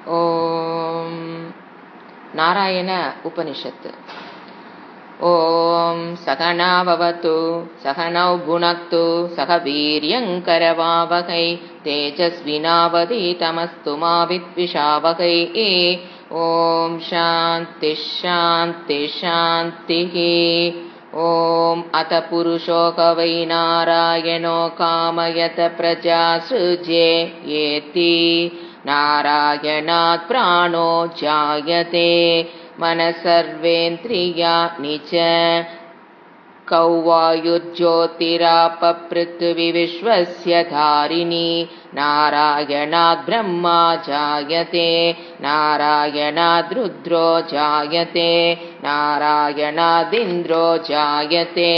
ॐ नारायण उपनिषत्। ॐ सहना भवतु सहनौ भुनक्तु सह वीर्यङ्करवावहै तेजस्विनावधीतमस्तु मा विद्विषावहै। ॐ शान्ति शान्ति शान्तिः। ॐ अथ पुरुषो वै नारायणो कामयत प्रजा सृजे येति नारायणात् प्राणो जायते मनसर्वेन्द्रियाणि च कौवायुर्ज्योतिरापपृथिवी विश्वस्य धारिणी नारायणात् ब्रह्मा जायते नारायणाद् रुद्रो जायते नारायणादिन्द्रो जायते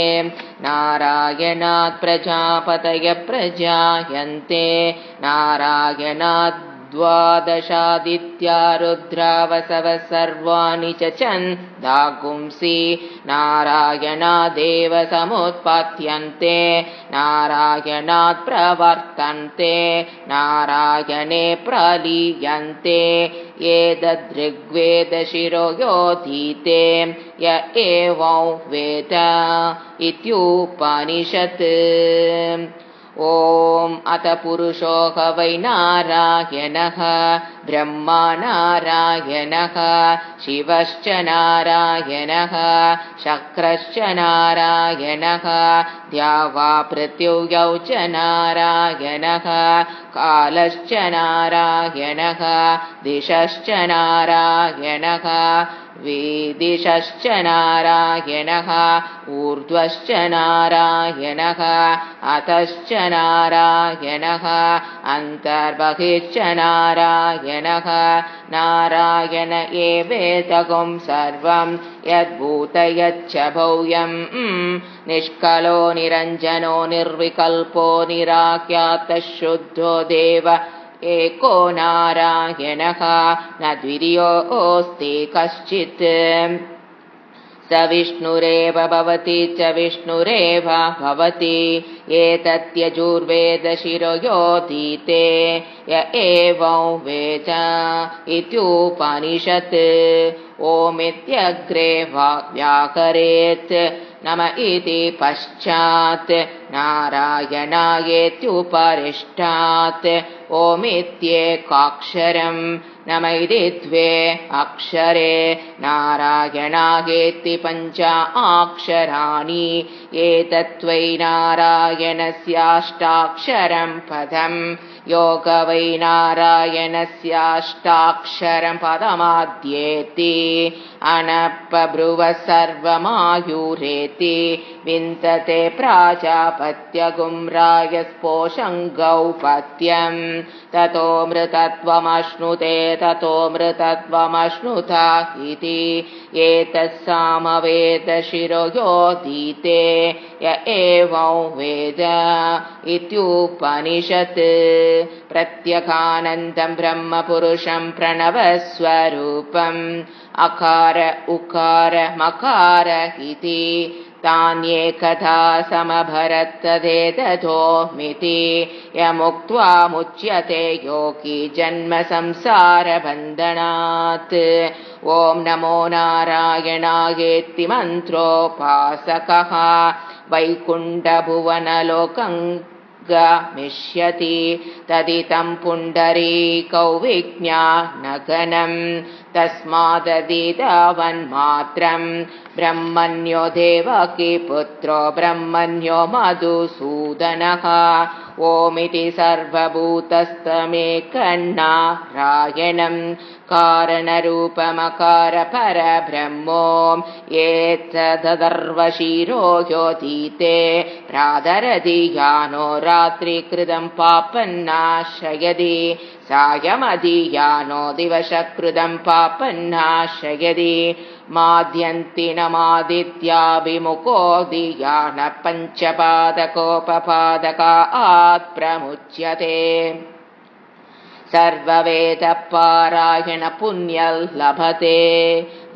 नारायणात् प्रजापतयः प्रजायन्ते नारायणात् द्वादशादित्या रुद्रावसवः सर्वाणि च छन्दागुंसि नारायणादेव समुत्पद्यन्ते नारायणात् प्रवर्तन्ते नारायणे प्रलीयन्ते एतद्ऋग्वेदशिरो योधीते य एवं वेद इत्युपनिषत्। ॐ अथ पुरुषो वै नारायणः ब्रह्मा नारायणः शिवश्च नारायणः शक्रश्च नारायणः द्यावा पृथिव्यौ च नारायणः कालश्च नारायणः दिशश्च नारायणः वेदिशश्च नारायणः ऊर्ध्वश्च नारायणः अधश्च नारायणः अन्तर्बहिश्च नारायणः नारायण एवेदगुं सर्वं यद्भूत यच्च भव्यं निष्कलो निरञ्जनो निर्विकल्पो निराख्यातः शुद्धो देव एको नारायणः न द्वितीयोऽस्ति कश्चित् स विष्णुरेव भवति च विष्णुरेव भवति एतत्यजुर्वेदशिरो योधीते य एवं वेद इत्युपनिषत्। ओमित्यग्रे व्याकरेत् नम इति पश्चात् नारायणायेत्युपरिष्टात् ओमित्येकाक्षरं नम इति द्वे अक्षरे नारायणायेति पञ्चाक्षराणि एतद्वै नारायणस्याष्टाक्षरं पदं योग वै नारायणस्याष्टाक्षरं पदमाद्येति अनपब्रुवः सर्वमायुरेति विन्दते प्राजापत्यगुं रायस्पोषं गौपत्यं ततो मृतत्वमश्नुते ततो मृतत्वमश्नुता इति एतत्सामवेदशिरो योधीते य एवं वेद इत्युपनिषत्। प्रत्यगानन्दं ब्रह्मपुरुषं प्रणवस्वरूपम् अकार उकार मकार इति तान्येकधा समभरत्तदेतथोमिति यमुक्त्वा मुच्यते योगी जन्म संसारबन्धनात्। ॐ नमो नारायणायेति मन्त्रोपासकः वैकुण्ठभुवनलोकं गमिष्यति तदितं पुण्डरीकौ विज्ञानगणं तस्माददितावन्मात्रं ब्रह्मण्यो देवकी पुत्रो ब्रह्मण्यो मधुसूदनः ओमिति सर्वभूतस्थमेकन्नारायणं कारणरूपमकार परब्रह्मों एतदर्वशिरो योधीते प्रातरधियानो रात्रिकृतं पापन्नाशयति सायमधियानो दिवसकृतं पापन्नाशयति माद्यन्तिनमादित्याभिमुखो धियान पञ्चपादकोपपादकात् प्रमुच्यते सर्ववेदपारायण पुण्यं लभते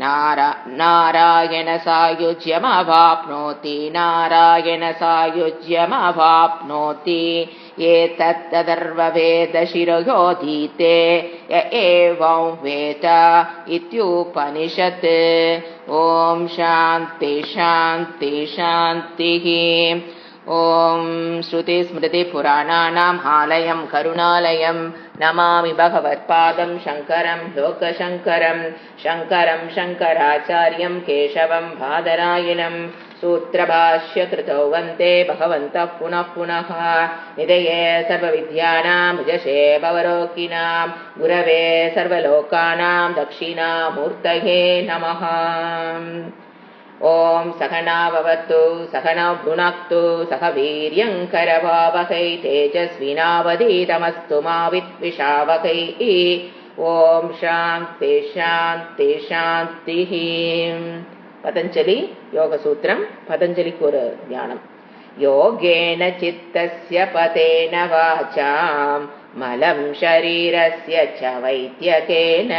नारायण सायुज्यमवाप्नोति नारायण सायुज्यमवाप्नोति एतत्तदर्ववेदशिरोधीते य एवं वेद इत्युपनिषत्। ॐ शान्ति शान्ति शान्तिः। ॐ श्रुतिस्मृतिपुराणानाम् आलयं करुणालयं नमामि भगवत्पादं शङ्करं लोकशङ्करं शङ्करं शङ्कराचार्यं केशवं बादरायणं सूत्रभाष्यकृतौ वन्दे भगवन्तः पुनः पुनः। निधये सर्वविद्यानां भुजशे भवरोगिणां गुरवे सर्वलोकानां दक्षिणामूर्तये नमः। ॐ सहना भवतु सहनौ भुनक्तु सह वीर्यङ्करवावहै तेजस्विनावधीतमस्तु मा विद्विषावहै। ॐ शान्ति शान्ति शान्तिः। पतञ्जलि योगसूत्रं पतञ्जलिக்கு ஒரு ஞானம்। योगेन चित्तस्य पतेन वाचां मलं शरीरस्य च वैद्यकेन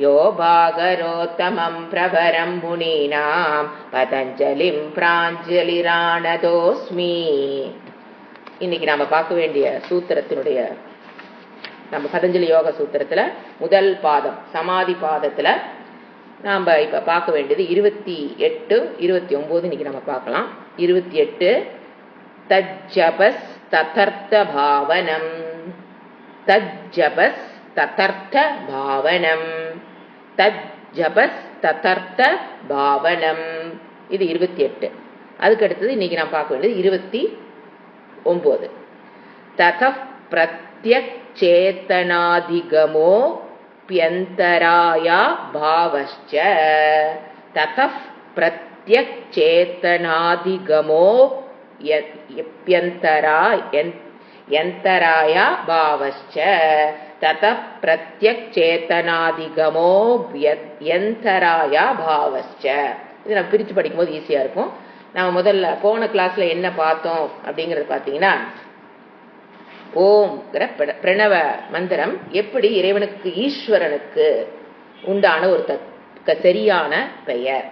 यो भागरोत्तमं प्रवरं मुनीनां पतञ्जलिं प्राञ्जलिरानतोऽस्मि। இன்னைக்கு நாம பார்க்க வேண்டிய சூத்திரத்தினுடைய நம்ம பதஞ்சலி யோக சூத்திரத்துல முதல் பாதம் சமாதி பாதத்துல நாம இப்ப பார்க்க வேண்டியது 28, 29 இன்னைக்கு நம்ம பார்க்கலாம்। 28 தஜ்ஜபஸ் ததர்த்த பாவனம் தஜ்ஜபஸ் ததர்த்த பாவனம் தஜ்ஜபஸ் ததர்த்த பாவனம் இது 28. அதுக்கு அடுத்தது இன்னைக்கு நான் பார்க்க வேண்டியது 29 ததப் பிரத்யக் சேதனாதிகமோ प्यन्तराया भावश्च ततः प्रत्यक् चेतनाधिगमो यन्तराया भावश्च ततः प्रत्यक् चेतनाधिगमो यन्तराया भावश्च। இது நம்ம பிரித்து படிக்கும்போது ஈஸியா இருக்கும்। நாம முதல்ல போன கிளாஸ்ல என்ன பார்த்தோம் அப்படிங்கறது பாத்தீங்கன்னா ஓம்ங்கிற பிரணவ மந்திரம் எப்படி இறைவனுக்கு ஈஸ்வரனுக்கு உண்டான ஒரு சரியான பெயர்,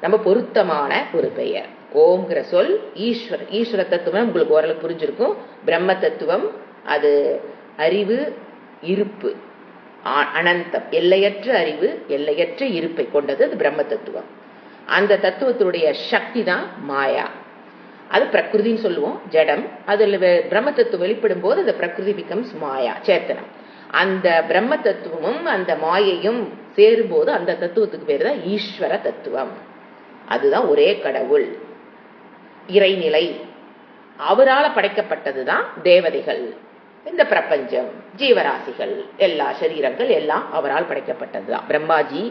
நம்ம பொருத்தமான ஒரு பெயர்। ஓம்ங்கிற சொல் ஈஸ்வரன், ஈஸ்வர தத்துவம் உங்களுக்கு ஓரளவு புரிஞ்சிருக்கும்। பிரம்ம தத்துவம் அது அறிவு இருப்பு அனந்தம் எல்லையற்ற அறிவு எல்லையற்ற இருப்பை கொண்டது அது பிரம்ம தத்துவம்। அந்த தத்துவத்தினுடைய சக்தி தான் மாயா, அது பிரகிருதின்னு சொல்லுவோம் ஜடம்। அதுல பிரம்ம தத்துவம் வெளிப்படும் போது அந்த பிரகிருதி பிகம்ஸ் மாயா சேத்தனம்। அந்த பிரம்ம தத்துவமும் அந்த மாயையும் சேரும் போது அந்த தத்துவத்துக்கு பேரு தான் ஈஸ்வர தத்துவம்। அதுதான் ஒரே கடவுள் இறைநிலை, அவரால் படைக்கப்பட்டதுதான் தேவதைகள், இந்த பிரபஞ்சம், ஜீவராசிகள், எல்லா சரீரங்கள் எல்லாம் அவரால் படைக்கப்பட்டதுதான்। பிரம்மாஜி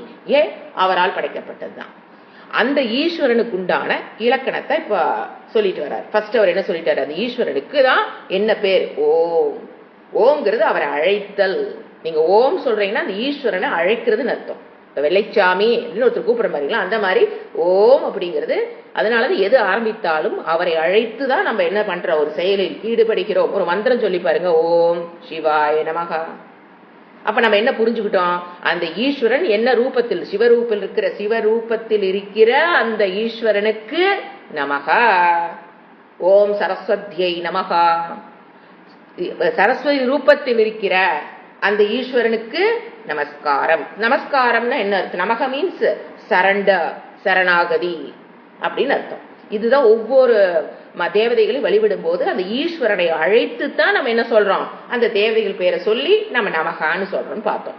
அவரால் படைக்கப்பட்டதுதான்। அந்த ஈஸ்வரனுக்கு உண்டான இலக்கணத்தை இப்ப சொல்லிட்டு வர்றார்। ஃபர்ஸ்ட் அவர் என்ன சொல்லிட்டாரு, அந்த ஈஸ்வரனுக்கு தான் என்ன பேர் ஓம்। ஓம்ங்கிறது அவரை அழைத்தல்। நீங்க ஓம் சொல்றீங்கன்னா அந்த ஈஸ்வரனை அழைக்கிறதுன்னு அர்த்தம்। வெள்ளைச்சாமி அப்படின்னு ஒருத்தர் கூப்பிடுற மாதிரிங்களா, அந்த மாதிரி ஓம் அப்படிங்கிறது அதனாலதான் எது ஆரம்பித்தாலும் அவரை அழைத்து தான் நம்ம என்ன பண்ற ஒரு செயலில் ஈடுபடுகிறோம்। ஒரு மந்திரம் சொல்லி பாருங்க, ஓம் சிவாய நமகா। அப்ப நம்ம என்ன புரிஞ்சுக்கிட்டோம், அந்த ஈஸ்வரன் என்ன ரூபத்தில் சிவரூபத்தில் இருக்கிற அந்த ஈஸ்வரனுக்கு நமகா। ஓம் சரஸ்வதியை நமகா, சரஸ்வதி ரூபத்தில் இருக்கிற அந்த ஈஸ்வரனுக்கு நமஸ்காரம்। நமஸ்காரம்னா என்ன அர்த்தம், நமக மீன்ஸ் சரண்டர், சரணாகதி அப்படின்னு அர்த்தம்। இதுதான் ஒவ்வொரு தேவதைகளையும் வழிபடும் போது அந்த ஈஸ்வரனை அழைத்து தான் நம்ம என்ன சொல்றோம், அந்த தேவதைகள் பேரை சொல்லி நம்ம நமகான்னு சொல்றோம்னு பார்த்தோம்।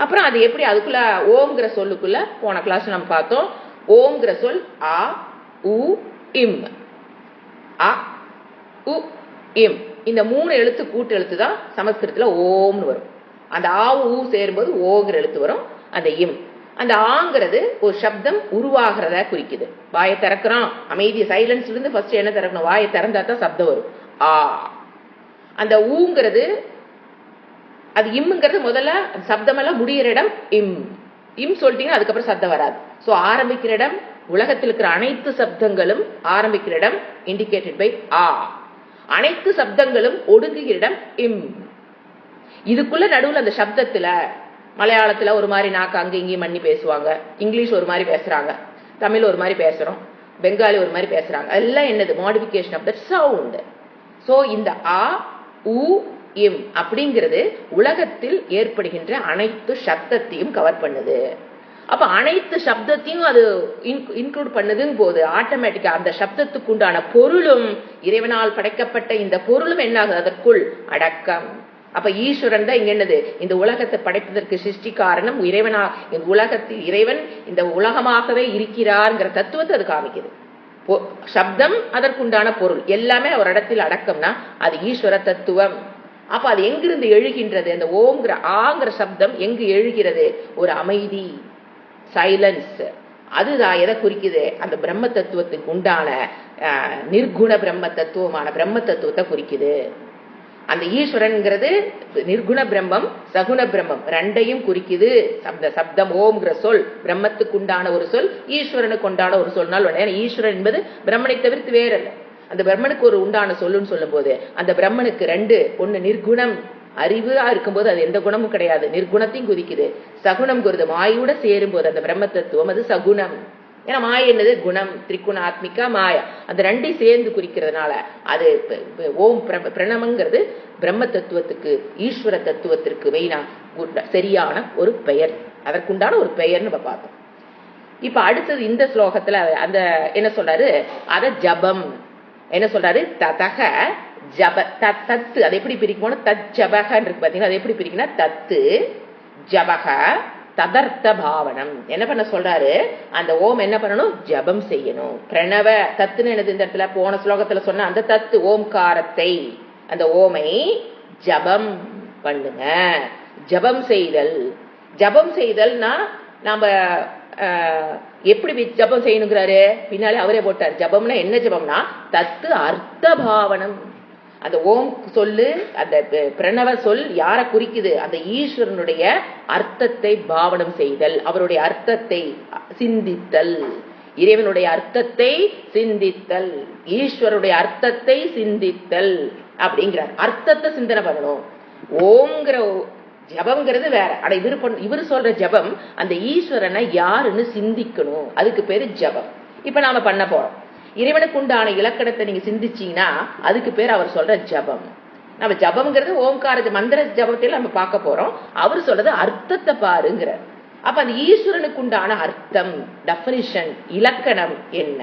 அப்புறம் அது எப்படி அதுக்குள்ள ஓம்ங்கிற சொல்லுக்குள்ள போன கிளாஸ் நம்ம பார்த்தோம்। ஓம்ங்கிற சொல் ஆ உ இம், ஆ உ இம் இந்த 3 எழுத்து கூட்டு எழுத்து தான் சமஸ்கிருதத்துல ஓம்னு வரும்। அந்த ஆ ஊ சேரும்போது ஓங்கிற எழுத்து வரும், அந்த இம் அந்த ஆங்கிறது ஒரு சப்தம் உருவாகிறத குறிக்குது। வாயை திறக்கிறோம், அமைதி சைலன்ஸ்ல இருந்து ஃபர்ஸ்ட் என்ன திறக்கணும், வாயை திறந்தா தான் சப்தம் வரும் ஆ। அந்த ஊங்கிறது அது இம்ங்கிறது முதல்ல சப்தமெல்லாம் முடிகிற இடம் இம், இம் சொல்லிட்டீங்கன்னா அதுக்கப்புறம் சப்தம் வராது। சோ ஆரம்பிக்கிற இடம், உலகத்தில் இருக்கிற அனைத்து சப்தங்களும் ஆரம்பிக்கிற இடம் இண்டிகேட்டட் பை ஆ, அனைத்து சப்தங்களும் ஒடுங்குகிற இடம் இம்। இதுக்குள்ள நடுவில் அந்த சப்தத்துல மலையாளத்துல ஒரு மாதிரி நாக்கு அங்க இங்கேயும் பண்ணி பேசுவாங்க, இங்கிலீஷ் ஒரு மாதிரி பேசுறாங்க, தமிழ் ஒரு மாதிரி பேசுறோம், பெங்காலி ஒரு மாதிரி பேசுறாங்க. எல்லாம் என்னது? Modification of that sound. So இந்த ஆ உ இம் அப்படிங்கிறது உலகத்தில் ஏற்படுகின்ற அனைத்து சப்தத்தையும் கவர் பண்ணுது. அப்ப அனைத்து சப்தத்தையும் அது இன்க்ளூட் பண்ணுதுங்க போது ஆட்டோமேட்டிக்கா அந்த சப்தத்துக்கு உண்டான பொருளும், இறைவனால் படைக்கப்பட்ட இந்த பொருளும் என்ன ஆகுது? அதற்குள் அடக்கம். அப்ப ஈஸ்வரன் தான் இங்க என்னது? இந்த உலகத்தை படைப்பதற்கு சிருஷ்டி காரணம் இறைவனா. இந்த உலகத்தில் இறைவன் இந்த உலகமாகவே இருக்கிறார்ங்கிற தத்துவத்தை அது காமிக்குது. சப்தம் அதற்குண்டான பொருள் எல்லாமே ஒரு இடத்தில் அடக்கம்னா அது ஈஸ்வர தத்துவம். அப்ப அது எங்கிருந்து எழுகின்றது? அந்த ஓம்ங்கிற ஆங்கிற சப்தம் எங்கு எழுகிறது? ஒரு அமைதி, சைலன்ஸ். அதுதான் எதை குறிக்குது? அந்த பிரம்ம தத்துவத்துக்கு உண்டான நிர்குண பிரம்ம தத்துவமான பிரம்ம தத்துவத்தை குறிக்குது. அந்த ஈஸ்வரன்ங்கிறது நிர்குண பிரம்மம், சகுண பிரம்மம் ரெண்டையும் குறிக்குது. அந்த சப்தம் ஓம்ங்கிற சொல் பிரம்மத்துக்கு உண்டான ஒரு சொல், ஈஸ்வரனுக்கு உண்டான ஒரு சொன்னால். ஈஸ்வரன் என்பது பிரம்மனை தவிர்த்து வேறல்ல. அந்த பிரம்மனுக்கு ஒரு உண்டான சொல்லுன்னு சொல்லும் போது அந்த பிரம்மனுக்கு ரெண்டு, ஒன்னு நிர்குணம் அறிவா இருக்கும்போது அது எந்த குணமும் கிடையாது, நிர்குணத்தையும் குறிக்குது. சகுணம் குறிது மாயோட சேரும் போது அந்த பிரம்ம தத்துவம் அது சகுணம். ஏன்னா மாய என்னது? குணம், திரிகுணாத்மிகா மாயா. அந்த ரெண்டையும் சேர்ந்து குறிக்கிறதுனால அது ஓம் பிரணவங்கிறது பிரம்ம தத்துவத்துக்கு, ஈஸ்வர தத்துவத்திற்கு மெயினா சரியான ஒரு பெயர், அதற்குண்டான ஒரு பெயர்னு நம்ம பார்த்தோம். இப்ப அடுத்தது இந்த ஸ்லோகத்துல அந்த என்ன சொல்றாரு? அத ஜபம் என்ன சொல்றாரு? ததக ஜப தத்து. அதை எப்படி பிரிக்கணும்? தத் ஜபக இருக்கு பாத்தீங்கன்னா, அதை எப்படி பிரிக்கணும்? தத்து ஜபக ததர்த்த பாவனம். என்ன பண்ண சொல்றாரு? அந்த ஓம் என்ன பண்ணணும்? ஜபம் செய்யணும். பிரணவ தத்துன்னு என்னது? இந்த இடத்துல போன ஸ்லோகத்துல சொன்ன அந்த தத்து ஓம்காரத்தை, அந்த ஓமை ஜபம் பண்ணுங்க. ஜபம் செய்தல். ஜபம் செய்தல்னா நாம எப்படி ஜபம் செய்யணுங்கிறாரு? பின்னாலே அவரே போட்டார். ஜபம்னா என்ன? ஜபம்னா தத்து அர்த்த பாவனம். அந்த ஓம் சொல்லு, அந்த பிரணவ சொல் யாரை குறிக்குது? அந்த ஈஸ்வரனுடைய அர்த்தத்தை பாவனம் செய்தல், அவருடைய அர்த்தத்தை சிந்தித்தல், இறைவனுடைய அர்த்தத்தை சிந்தித்தல், ஈஸ்வருடைய அர்த்தத்தை சிந்தித்தல் அப்படிங்கிறார். அர்த்தத்தை சிந்தனை பண்ணணும். ஓம்ங்கிற ஜபம்ங்கிறது வேற. அட இவரு சொல்ற ஜபம் அந்த ஈஸ்வரனை யாருன்னு சிந்திக்கணும், அதுக்கு பேரு ஜபம். இப்ப நாம பண்ண போறோம். இறைவனுக்கு உண்டான இலக்கணத்தை நீங்க சிந்திச்சீங்கன்னா அதுக்கு பேர் அவர் சொல்ற ஜபம். நம்ம ஜபம்ங்கிறது ஓம்கார மந்திர ஜபத்தில் நம்ம பார்க்க போறோம். அவர் சொல்றது அர்த்தத்தை பாருங்கிற. அப்ப அந்த ஈஸ்வரனுக்கு உண்டான அர்த்தம், டெஃபினிஷன், இலக்கணம் என்ன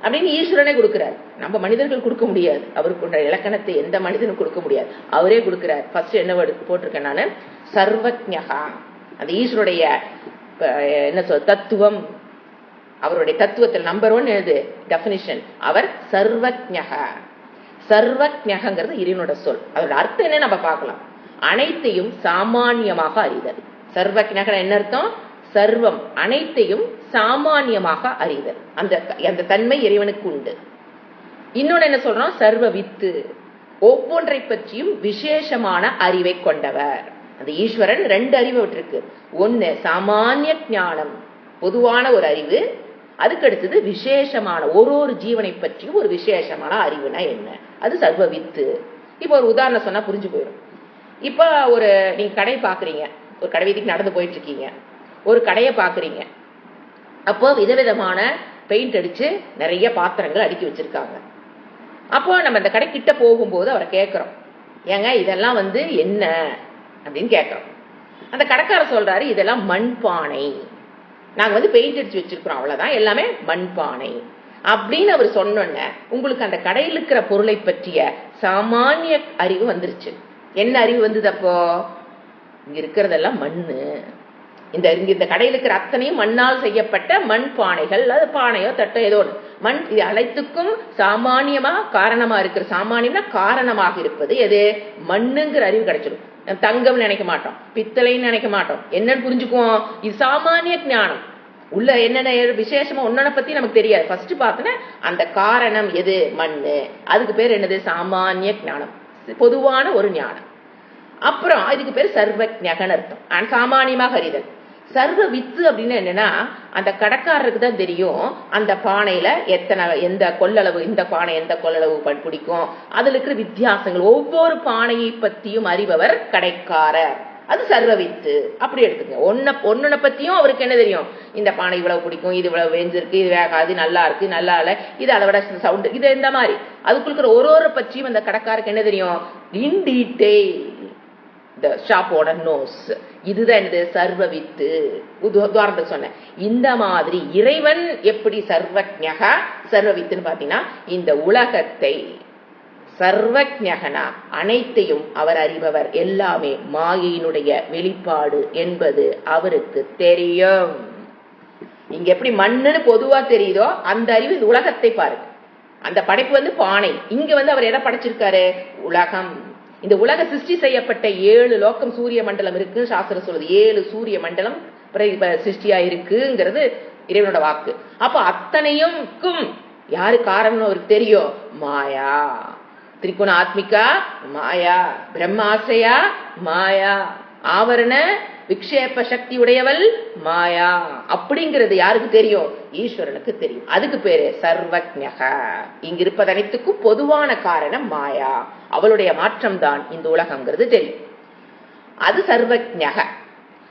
அப்படின்னு ஈஸ்வரனே கொடுக்கிறார். நம்ம மனிதர்கள் கொடுக்க முடியாது. அவருக்கு உண்டான இலக்கணத்தை எந்த மனிதனும் கொடுக்க முடியாது, அவரே கொடுக்கிறார். ஃபர்ஸ்ட் என்ன போட்டிருக்கேன் நானு? சர்வஜ்ஞகா. அந்த ஈஸ்வருடைய என்ன சொல் தத்துவம், அவருடைய தத்துவத்தில் நம்பர் 1 எழுது டெஃபினிஷன். அவர் சர்வஜ்ஞகா. சர்வஜ்ஞகங்கிறது இறைவனோட சொல். அதோட அர்த்தம் என்ன நம்ம பார்க்கலாம். அனைத்தையும் சாமானியமாக அறிதல். சர்வஜ்ஞகன் என்ன அர்த்தம்? சர்வம் அனைத்தையும் சாமானியமாக அறிதல். அந்த தன்மை இறைவனுக்கு உண்டு. இன்னொன்னு என்ன சொல்றோம்? சர்வ வித்து. ஒவ்வொன்றை பற்றியும் விசேஷமான அறிவை கொண்டவர். அந்த ஈஸ்வரன் 2 அறிவு விட்டுருக்கு. ஒன்னு சாமானிய ஞானம், பொதுவான ஒரு அறிவு. அதுக்கு அடுத்தது விசேஷமான, ஒரு ஜீவனை பற்றியும் ஒரு விசேஷமான அறிவுனா என்ன, அது சர்வ வித்து. இப்ப ஒரு உதாரணம் சொன்னா புரிஞ்சு போயிடும். இப்ப நீங்க கடை பாக்குறீங்க, ஒரு கடை வீதிக்கு நடந்து போயிட்டு இருக்கீங்க, ஒரு கடையை பாக்குறீங்க. அப்போ விதவிதமான பெயிண்ட் அடிச்சு நிறைய பாத்திரங்கள் அடுக்கி வச்சிருக்காங்க. அப்போ நம்ம அந்த கடை கிட்ட போகும்போது அவரை கேட்கிறோம், ஏங்க இதெல்லாம் என்ன அப்படின்னு கேட்கிறோம். அந்த கடைக்காரர் சொல்றாரு, இதெல்லாம் மண்பானை, நாங்க பெயிண்ட் அடிச்சு வச்சிருக்கிறோம், அவ்வளவுதான், எல்லாமே மண்பானை அப்படின்னு அவர் சொன்னோன்ன உங்களுக்கு அந்த கடையில் இருக்கிற பொருளை பற்றிய சாமானிய அறிவு வந்துருச்சு. என்ன அறிவு வந்தது? அப்போ இங்க இருக்கிறதெல்லாம் மண்ணு, இந்த கடையில் இருக்கிற அத்தனையும் மண்ணால் செய்யப்பட்ட மண் பானைகள், அது பானையோ தட்டோ ஏதோ மண். இது அனைத்துக்கும் சாமானியமா காரணமா இருக்கிற, சாமானியம்னா காரணமாக இருப்பது எது? மண்ணுங்கிற அறிவு கிடைச்சிடும். தங்கம் நினைக்க மாட்டோம், பித்தளைன்னு நினைக்க மாட்டோம். என்னன்னு புரிஞ்சுக்குவோம்? இது சாமானிய ஞானம். உள்ள என்னென்ன விசேஷமா ஒன்னொன்ன பத்தி நமக்கு தெரியாது. ஃபர்ஸ்ட் பார்த்தோன்னா அந்த காரணம் எது? மண்ணு. அதுக்கு பேர் என்னது? சாமானிய ஞானம், பொதுவான ஒரு ஞானம். அப்புறம் இதுக்கு பேர் சர்வஜ்ஞகன் அர்த்தம், சாமானியமாக அறிதல். சர்வ வித்து அப்படின்னு என்னன்னா, அந்த கடைக்காரருக்கு தான் தெரியும் அந்த பானையில எந்த கொள்ளளவு, இந்த பானை எந்த கொள்ளளவு பிடிக்கும், அதுல இருக்கிற வித்தியாசங்கள், ஒவ்வொரு பானையை பத்தியும் அறிபவர் கடைக்காரர். அது சர்வவித்து. அப்படி எடுத்துங்க. ஒன்னுன பத்தியும் அவருக்கு என்ன தெரியும், இந்த பானை இவ்வளவு பிடிக்கும், இது இவ்வளவு வேஞ்சிருக்கு, இது வேகாது, நல்லா இருக்கு, நல்லா இல்ல, இது அதை விட சவுண்ட், இது இந்த மாதிரி அதுக்குள்ள ஒரு பற்றியும் அந்த கடைக்காருக்கு என்ன தெரியும், in detail the shop owner knows. இதுதான் என்னது, சர்வவித்து. உதாரணத்துக்கு சொன்னேன். இந்த மாதிரி இறைவன் எப்படி சர்வஜ்ஞகா சர்வவித்துன்னு பாத்தீங்கன்னா, இந்த உலகத்தை சர்வஜ்ஞகனா அனைத்தையும் அவர் அறிபவர், எல்லாமே மாயையினுடைய வெளிப்பாடு என்பது அவருக்கு தெரியும். இங்க எப்படி மண்ணுன்னு பொதுவா தெரியுதோ அந்த அறிவு இந்த உலகத்தை பாருங்க. அந்த படைப்பு பானை, இங்க அவர் எதை படைச்சிருக்காரு, உலகம். இந்த உலக சிருஷ்டி செய்யப்பட்ட 7 லோகம் சூரிய மண்டலம் இருக்கு சாஸ்திரம் சொல்லுது. 7 சூரிய மண்டலம் சிருஷ்டியா இருக்குங்கிறது இறைவனோட வாக்கு. அப்ப அத்தனையும்க்கும் யாரு காரணம் அவருக்கு தெரியும், மாயா. திரிகுண ஆத்மிகா மாயா, பிரம்மாசிரியா மாயா, ஆவரண விக்ஷேப சக்தி உடையவள் மாயா. அப்படிங்கிறது யாருக்கு தெரியும், ஈஸ்வரனுக்கு தெரியும். அதுக்கு பேரு சர்வஜ்ஞக. இங்க இருப்பது அனைத்துக்கும் பொதுவான காரணம் மாயா. அவளுடைய மாற்றம் தான் இந்த உலகம்ங்கிறது தெரியும். அது சர்வஜ்ஞக.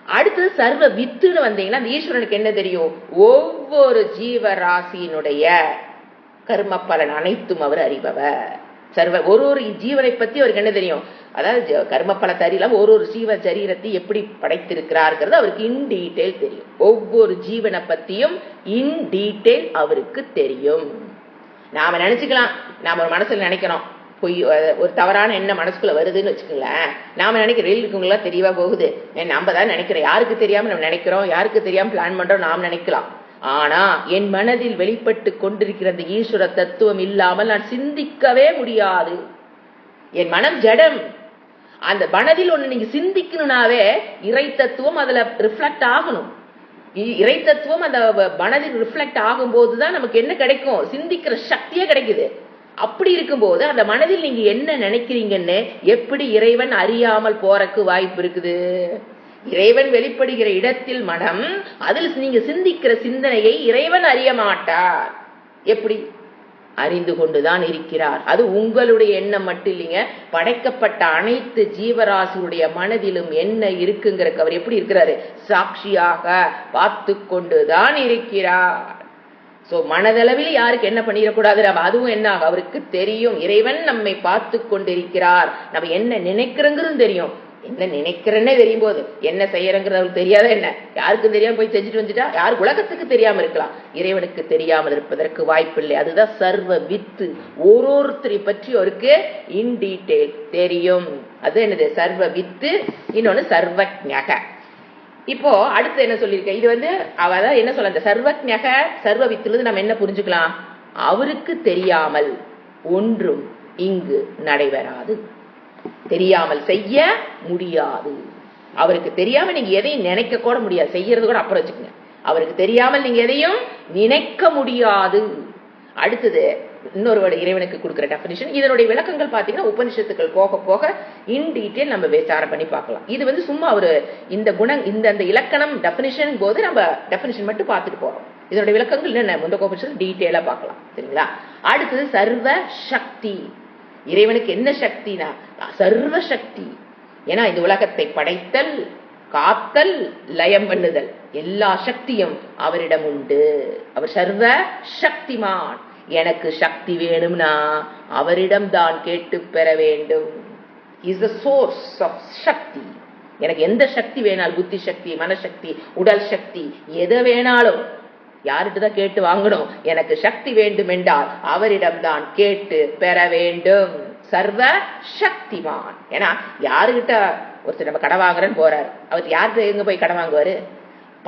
அடுத்து சர்வ வித்துன்னு வந்தீங்கன்னா, அந்த ஈஸ்வரனுக்கு என்ன தெரியும், ஒவ்வொரு ஜீவராசியினுடைய கர்ம பலன் அனைத்தும் அவர் அறிபவர். ஒரு ஜீவனை பத்தி அவருக்கு என்ன தெரியும், அதாவது கர்ம பலத்தை அறியலாம், ஒரு ஜீவ சரீரத்தை எப்படி படைத்திருக்கிறார்கிறது அவருக்கு இன் டீட்டெயில் தெரியும். ஒவ்வொரு ஜீவனை பத்தியும் இன் டீட்டெயில் அவருக்கு தெரியும். நாம நினைச்சுக்கலாம், நாம ஒரு மனசுல நினைக்கிறோம், பொய் ஒரு தவறான எண்ணம் மனசுக்குள்ள வருதுன்னு வச்சுக்கோங்களேன், நாம நினைக்கிற இருக்கவங்களா தெரியவா போகுது, நம்ம தான் நினைக்கிறோம், யாருக்கு தெரியாம நம்ம நினைக்கிறோம், யாருக்கு தெரியாம பிளான் பண்றோம் நாம் நினைக்கலாம். ஆனா என் மனதில் வெளிப்பட்டு கொண்டிருக்கிற அந்த ஈஸ்வர தத்துவம் இல்லாமல் நான் சிந்திக்கவே முடியாது. என் மனம் ஜடம். அந்த மனதில் ஒண்ணு நீங்க சிந்திக்கணும்னாவே இறை தத்துவம் அதுல ரிஃப்ளெக்ட் ஆகணும். இறை தத்துவம் அந்த மனதில் ரிஃப்ளெக்ட் ஆகும் போதுதான் நமக்கு என்ன கிடைக்கும், சிந்திக்கிற சக்தியே கிடைக்குது. அப்படி இருக்கும்போது அந்த மனதில் நீங்க என்ன நினைக்கிறீங்கன்னு எப்படி இறைவன் அறியாமல் போறக்கு வாய்ப்பு இருக்குது? இறைவன் வெளிப்படுகிற இடத்தில் மனம், அதில் நீங்க சிந்திக்கிற சிந்தனையை இறைவன் அறிய மாட்டார். எப்படி? அறிந்து கொண்டுதான் இருக்கிறார். அது உங்களுடைய எண்ணம் மட்டும் இல்லைங்க, படைக்கப்பட்ட அனைத்து ஜீவராசியுடைய மனதிலும் என்ன இருக்குங்கிற அவர் எப்படி இருக்கிறாரு, சாட்சியாக பார்த்து கொண்டுதான் இருக்கிறார். சோ மனதளவில் யாருக்கு என்ன பண்ணிடக்கூடாது, அதுவும் என்ன அவருக்கு தெரியும். இறைவன் நம்மை பார்த்து கொண்டிருக்கிறார். நம்ம என்ன நினைக்கிறோங்கிறது தெரியும். என்ன நினைக்கிறேன்னே தெரியும் போது என்ன செய்யறங்கிறது அவருக்கு தெரியாத, என்ன யாருக்கும் தெரியாம போய் செஞ்சுட்டு வந்துட்டா யாரு உலகத்துக்கு தெரியாம இருக்கலாம், இறைவனுக்கு தெரியாமல் இருப்பதற்கு வாய்ப்பில்லை. அதுதான் சர்வ வித்து. ஒருத்தரை பற்றி அவருக்கு இன் டீட்டெயில் தெரியும். அது என்னது, சர்வ வித்து. இன்னொன்னு சர்வஜ்ஞக. இப்போ அடுத்து என்ன சொல்லியிருக்க, இது அவதான் என்ன சொல்ல, அந்த சர்வஜ்ஞக சர்வ வித்துல நம்ம என்ன புரிஞ்சுக்கலாம், அவருக்கு தெரியாமல் ஒன்றும் இங்கு நடைபெறாது, தெரியாமல் செய்ய முடியாது. அவருக்கு தெரியாம நீங்க எதையும் நினைக்க கூட முடியாது, செய்யறது கூட அப்புறம் வச்சுக்கோங்க. அவருக்கு தெரியாமல் நீங்க எதையும் நினைக்க முடியாது. அடுத்தது இன்னொரு இறைவனுக்கு கொடுக்கிற டெபினிஷன். இதனுடைய விளக்கங்கள் பாத்தீங்கன்னா உபனிஷத்துக்கள் போக போக இன் டீட்டெயில் நம்ம விசாரம் பண்ணி பார்க்கலாம். இது சும்மா ஒரு இந்த குணம் இந்த இலக்கணம் டெபினிஷன் போது நம்ம டெபினிஷன் மட்டும் பார்த்துட்டு போறோம். இதனுடைய விளக்கங்கள் என்ன முந்தகோபனிஷத்து டீட்டெயிலா பார்க்கலாம். சரிங்களா? அடுத்தது சர்வ சக்தி. இறைவனுக்கு என்ன சக்தினா சர்வ சக்தி. ஏன்னா இந்த உலகத்தை படைத்தல், காத்தல், லயம் பண்ணுதல் எல்லா சக்தியும் அவரிடம் உண்டு. அவர் சர்வ சக்திமான். எனக்கு சக்தி வேணும்னா அவரிடம் தான் கேட்டு பெற வேண்டும். இஸ் த சோர்ஸ் ஆஃப் சக்தி. எனக்கு எந்த சக்தி வேணாலும், புத்தி சக்தி, மனசக்தி, உடல் சக்தி, எதை வேணாலும் யார்கிட்டதான் கேட்டு வாங்கணும். எனக்கு சக்தி வேண்டும் என்றால் அவரிடம் தான் கேட்டு பெற வேண்டும். சர்வ சக்திமான். ஏன்னா யாருகிட்ட ஒருத்தர் நம்ம கடை வாங்குறேன்னு போறாரு, அவர் யார்கிட்ட எங்க போய் கடை வாங்குவாரு?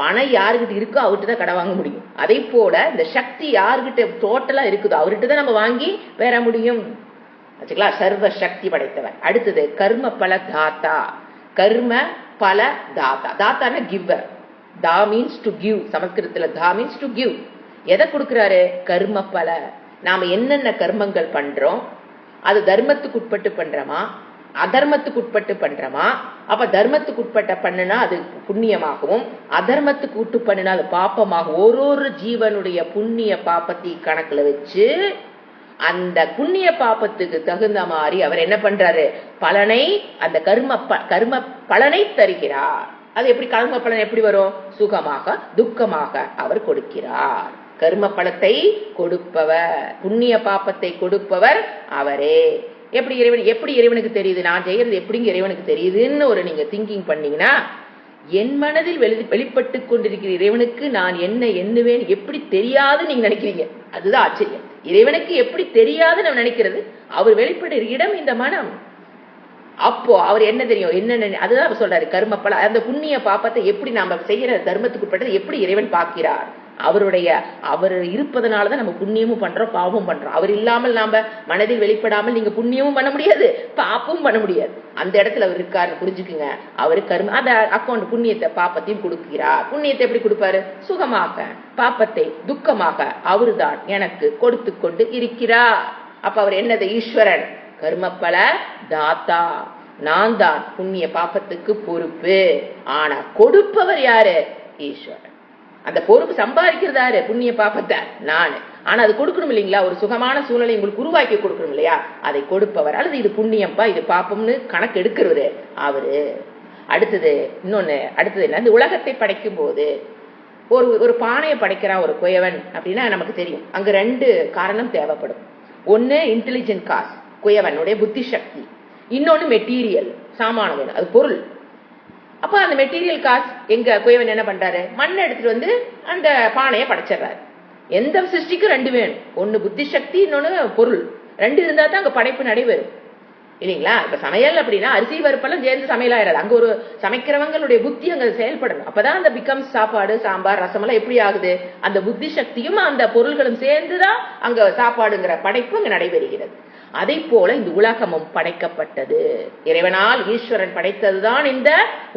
பணம் யாருகிட்ட இருக்கோ அவர்கிட்ட தான் கடை வாங்க முடியும். அதே போல இந்த சக்தி யாருகிட்ட டோட்டலா இருக்குதோ அவர்கிட்ட தான் நம்ம வாங்கி பெற முடியும். வச்சுங்களா? சர்வ சக்தி படைத்தவர். அடுத்தது கர்ம பல தாத்தா. கர்ம பல தாத்தா. தாத்தான கிவர். தா மீன்ஸ் டு கிவ். சமஸ்கிருதத்துல தா மீன்ஸ் டு கிவ். எதை கொடுக்கிறாரு? கர்ம பல. நாம என்னென்ன கர்மங்கள் பண்றோம், அது தர்மத்துக்கு உட்பட்டு பண்றோமா, அதர்மத்துக்கு உட்பட்டு பண்றோமா? அப்ப தர்மத்துக்கு உட்பட்ட பண்ணுனா அது புண்ணியமாகவும், அதர்மத்துக்கு உட்டு பண்ணுனா அது பாப்பமாகும். ஒரு ஜீவனுடைய புண்ணிய பாப்பத்தை கணக்குல வச்சு அந்த புண்ணிய பாபத்துக்கு தகுந்த மாதிரி அவர் என்ன பண்றாரு, பலனை, அந்த கர்ம பலனை தருகிறார். அது எப்படி கர்ம பலன் எப்படி வரும்? சுகமாக துக்கமாக அவர் கொடுக்கிறார். கர்ம பலத்தை கொடுப்பவர், புண்ணிய பாபத்தை கொடுப்பவர் அவரே. எப்படி இறைவனுக்கு தெரியுது? நான் செய்யறது எப்படிங்க இறைவனுக்கு தெரியுதுன்னு ஒரு நீங்க திங்கிங் பண்ணீங்கன்னா, என் மனதில் வெளிப்பட்டு கொண்டிருக்கிற இறைவனுக்கு நான் என்ன எண்ணுவேன் எப்படி தெரியாது நீங்க நினைக்கிறீங்க. அதுதான் ஆச்சரியம். இறைவனுக்கு எப்படி தெரியாது நம்ம நினைக்கிறது? அவர் வெளிப்படுற இடம் இந்த மனம். அப்போ அவர் என்ன தெரியும், என்ன, அதுதான் அவர் சொல்றாரு கர்ம பல. அந்த புண்ணிய பாப்பத்தை எப்படி நாம செய்யற தர்மத்துக்கு உட்பட்டது எப்படி இறைவன் பார்க்கிறார். அவர் இருப்பதனாலதான் நம்ம புண்ணியமும் பண்றோம் பாவமும் பண்றோம். அவர் இல்லாமல் நாம மனதில் வெளிப்படாமல் நீங்க புண்ணியமும் பண்ண முடியாது பாப்பமும் பண்ண முடியாது. அந்த இடத்துல அவர் இருக்காருன்னு புரிஞ்சுக்குங்க. அவரு கர்ம அந்த அக்கௌண்ட் புண்ணியத்தை பாப்பத்தையும் கொடுக்கிறார். புண்ணியத்தை எப்படி கொடுப்பாரு? சுகமாக, பாப்பத்தை துக்கமாக அவருதான் எனக்கு கொடுத்து கொண்டு இருக்கிறார். அப்ப அவர் என்னது? ஈஸ்வரன், கர்மப்பல தாத்தா. நான் தான் புண்ணிய பாப்பத்துக்கு பொறுப்பு. ஆனா கொடுப்பவர் யாரு? ஈஸ்வரன். அந்த பொறுப்பு சம்பாதிக்கிறதாரு புண்ணிய பாப்பத்தை நானு. ஆனா அது கொடுக்கணும் இல்லைங்களா? ஒரு சுகமான சூழ்நிலை உங்களுக்கு உருவாக்கி கொடுக்கணும் இல்லையா? அதை கொடுப்பவர். அல்லது இது புண்ணியம்பா இது பாப்பம்னு கணக்கு எடுக்கிறவரு அவரு. அடுத்தது என்ன, இந்த உலகத்தை படைக்கும் போது ஒரு பானையை படைக்கிறான் ஒரு குயவன் அப்படின்னா நமக்கு தெரியும் அங்க 2 காரணம் தேவைப்படும். ஒன்னு இன்டெலிஜென்ட் காஸ், குயவனுடைய புத்தி சக்தி. இன்னொன்னு மெட்டீரியல், சாமானம் வேணும், அது பொருள். அப்ப அந்த மெட்டீரியல் காசு எங்க குயவன் என்ன பண்றாரு? மண்ணை எடுத்துட்டு வந்து அந்த பானையை படைச்சிடறாரு. எந்த சிருஷ்டிக்கும் 2 வேணும். ஒன்னு புத்தி சக்தி, இன்னொன்னு பொருள். 2 இருந்தா தான் அங்க படைப்பு நடைபெறும் இல்லைங்களா? இப்ப சமையல் அப்படின்னா அரிசி பருப்பெல்லாம் சேர்ந்து சமையல் ஆயிடாது. அங்க ஒரு சமைக்கிறவங்களுடைய புத்தி அங்க செயல்படணும். அப்பதான் அந்த பிகம்ஸ் சாப்பாடு, சாம்பார், ரசம் எல்லாம் எப்படி ஆகுது? அந்த புத்தி சக்தியும் அந்த பொருள்களும் சேர்ந்துதான் அங்க சாப்பாடுங்கிற படைப்பு அங்க நடைபெறுகிறது. அதை போல இந்த உலகமும் படைக்கப்பட்டது. இறைவனால் ஈஸ்வரன் படைத்ததுதான் இந்த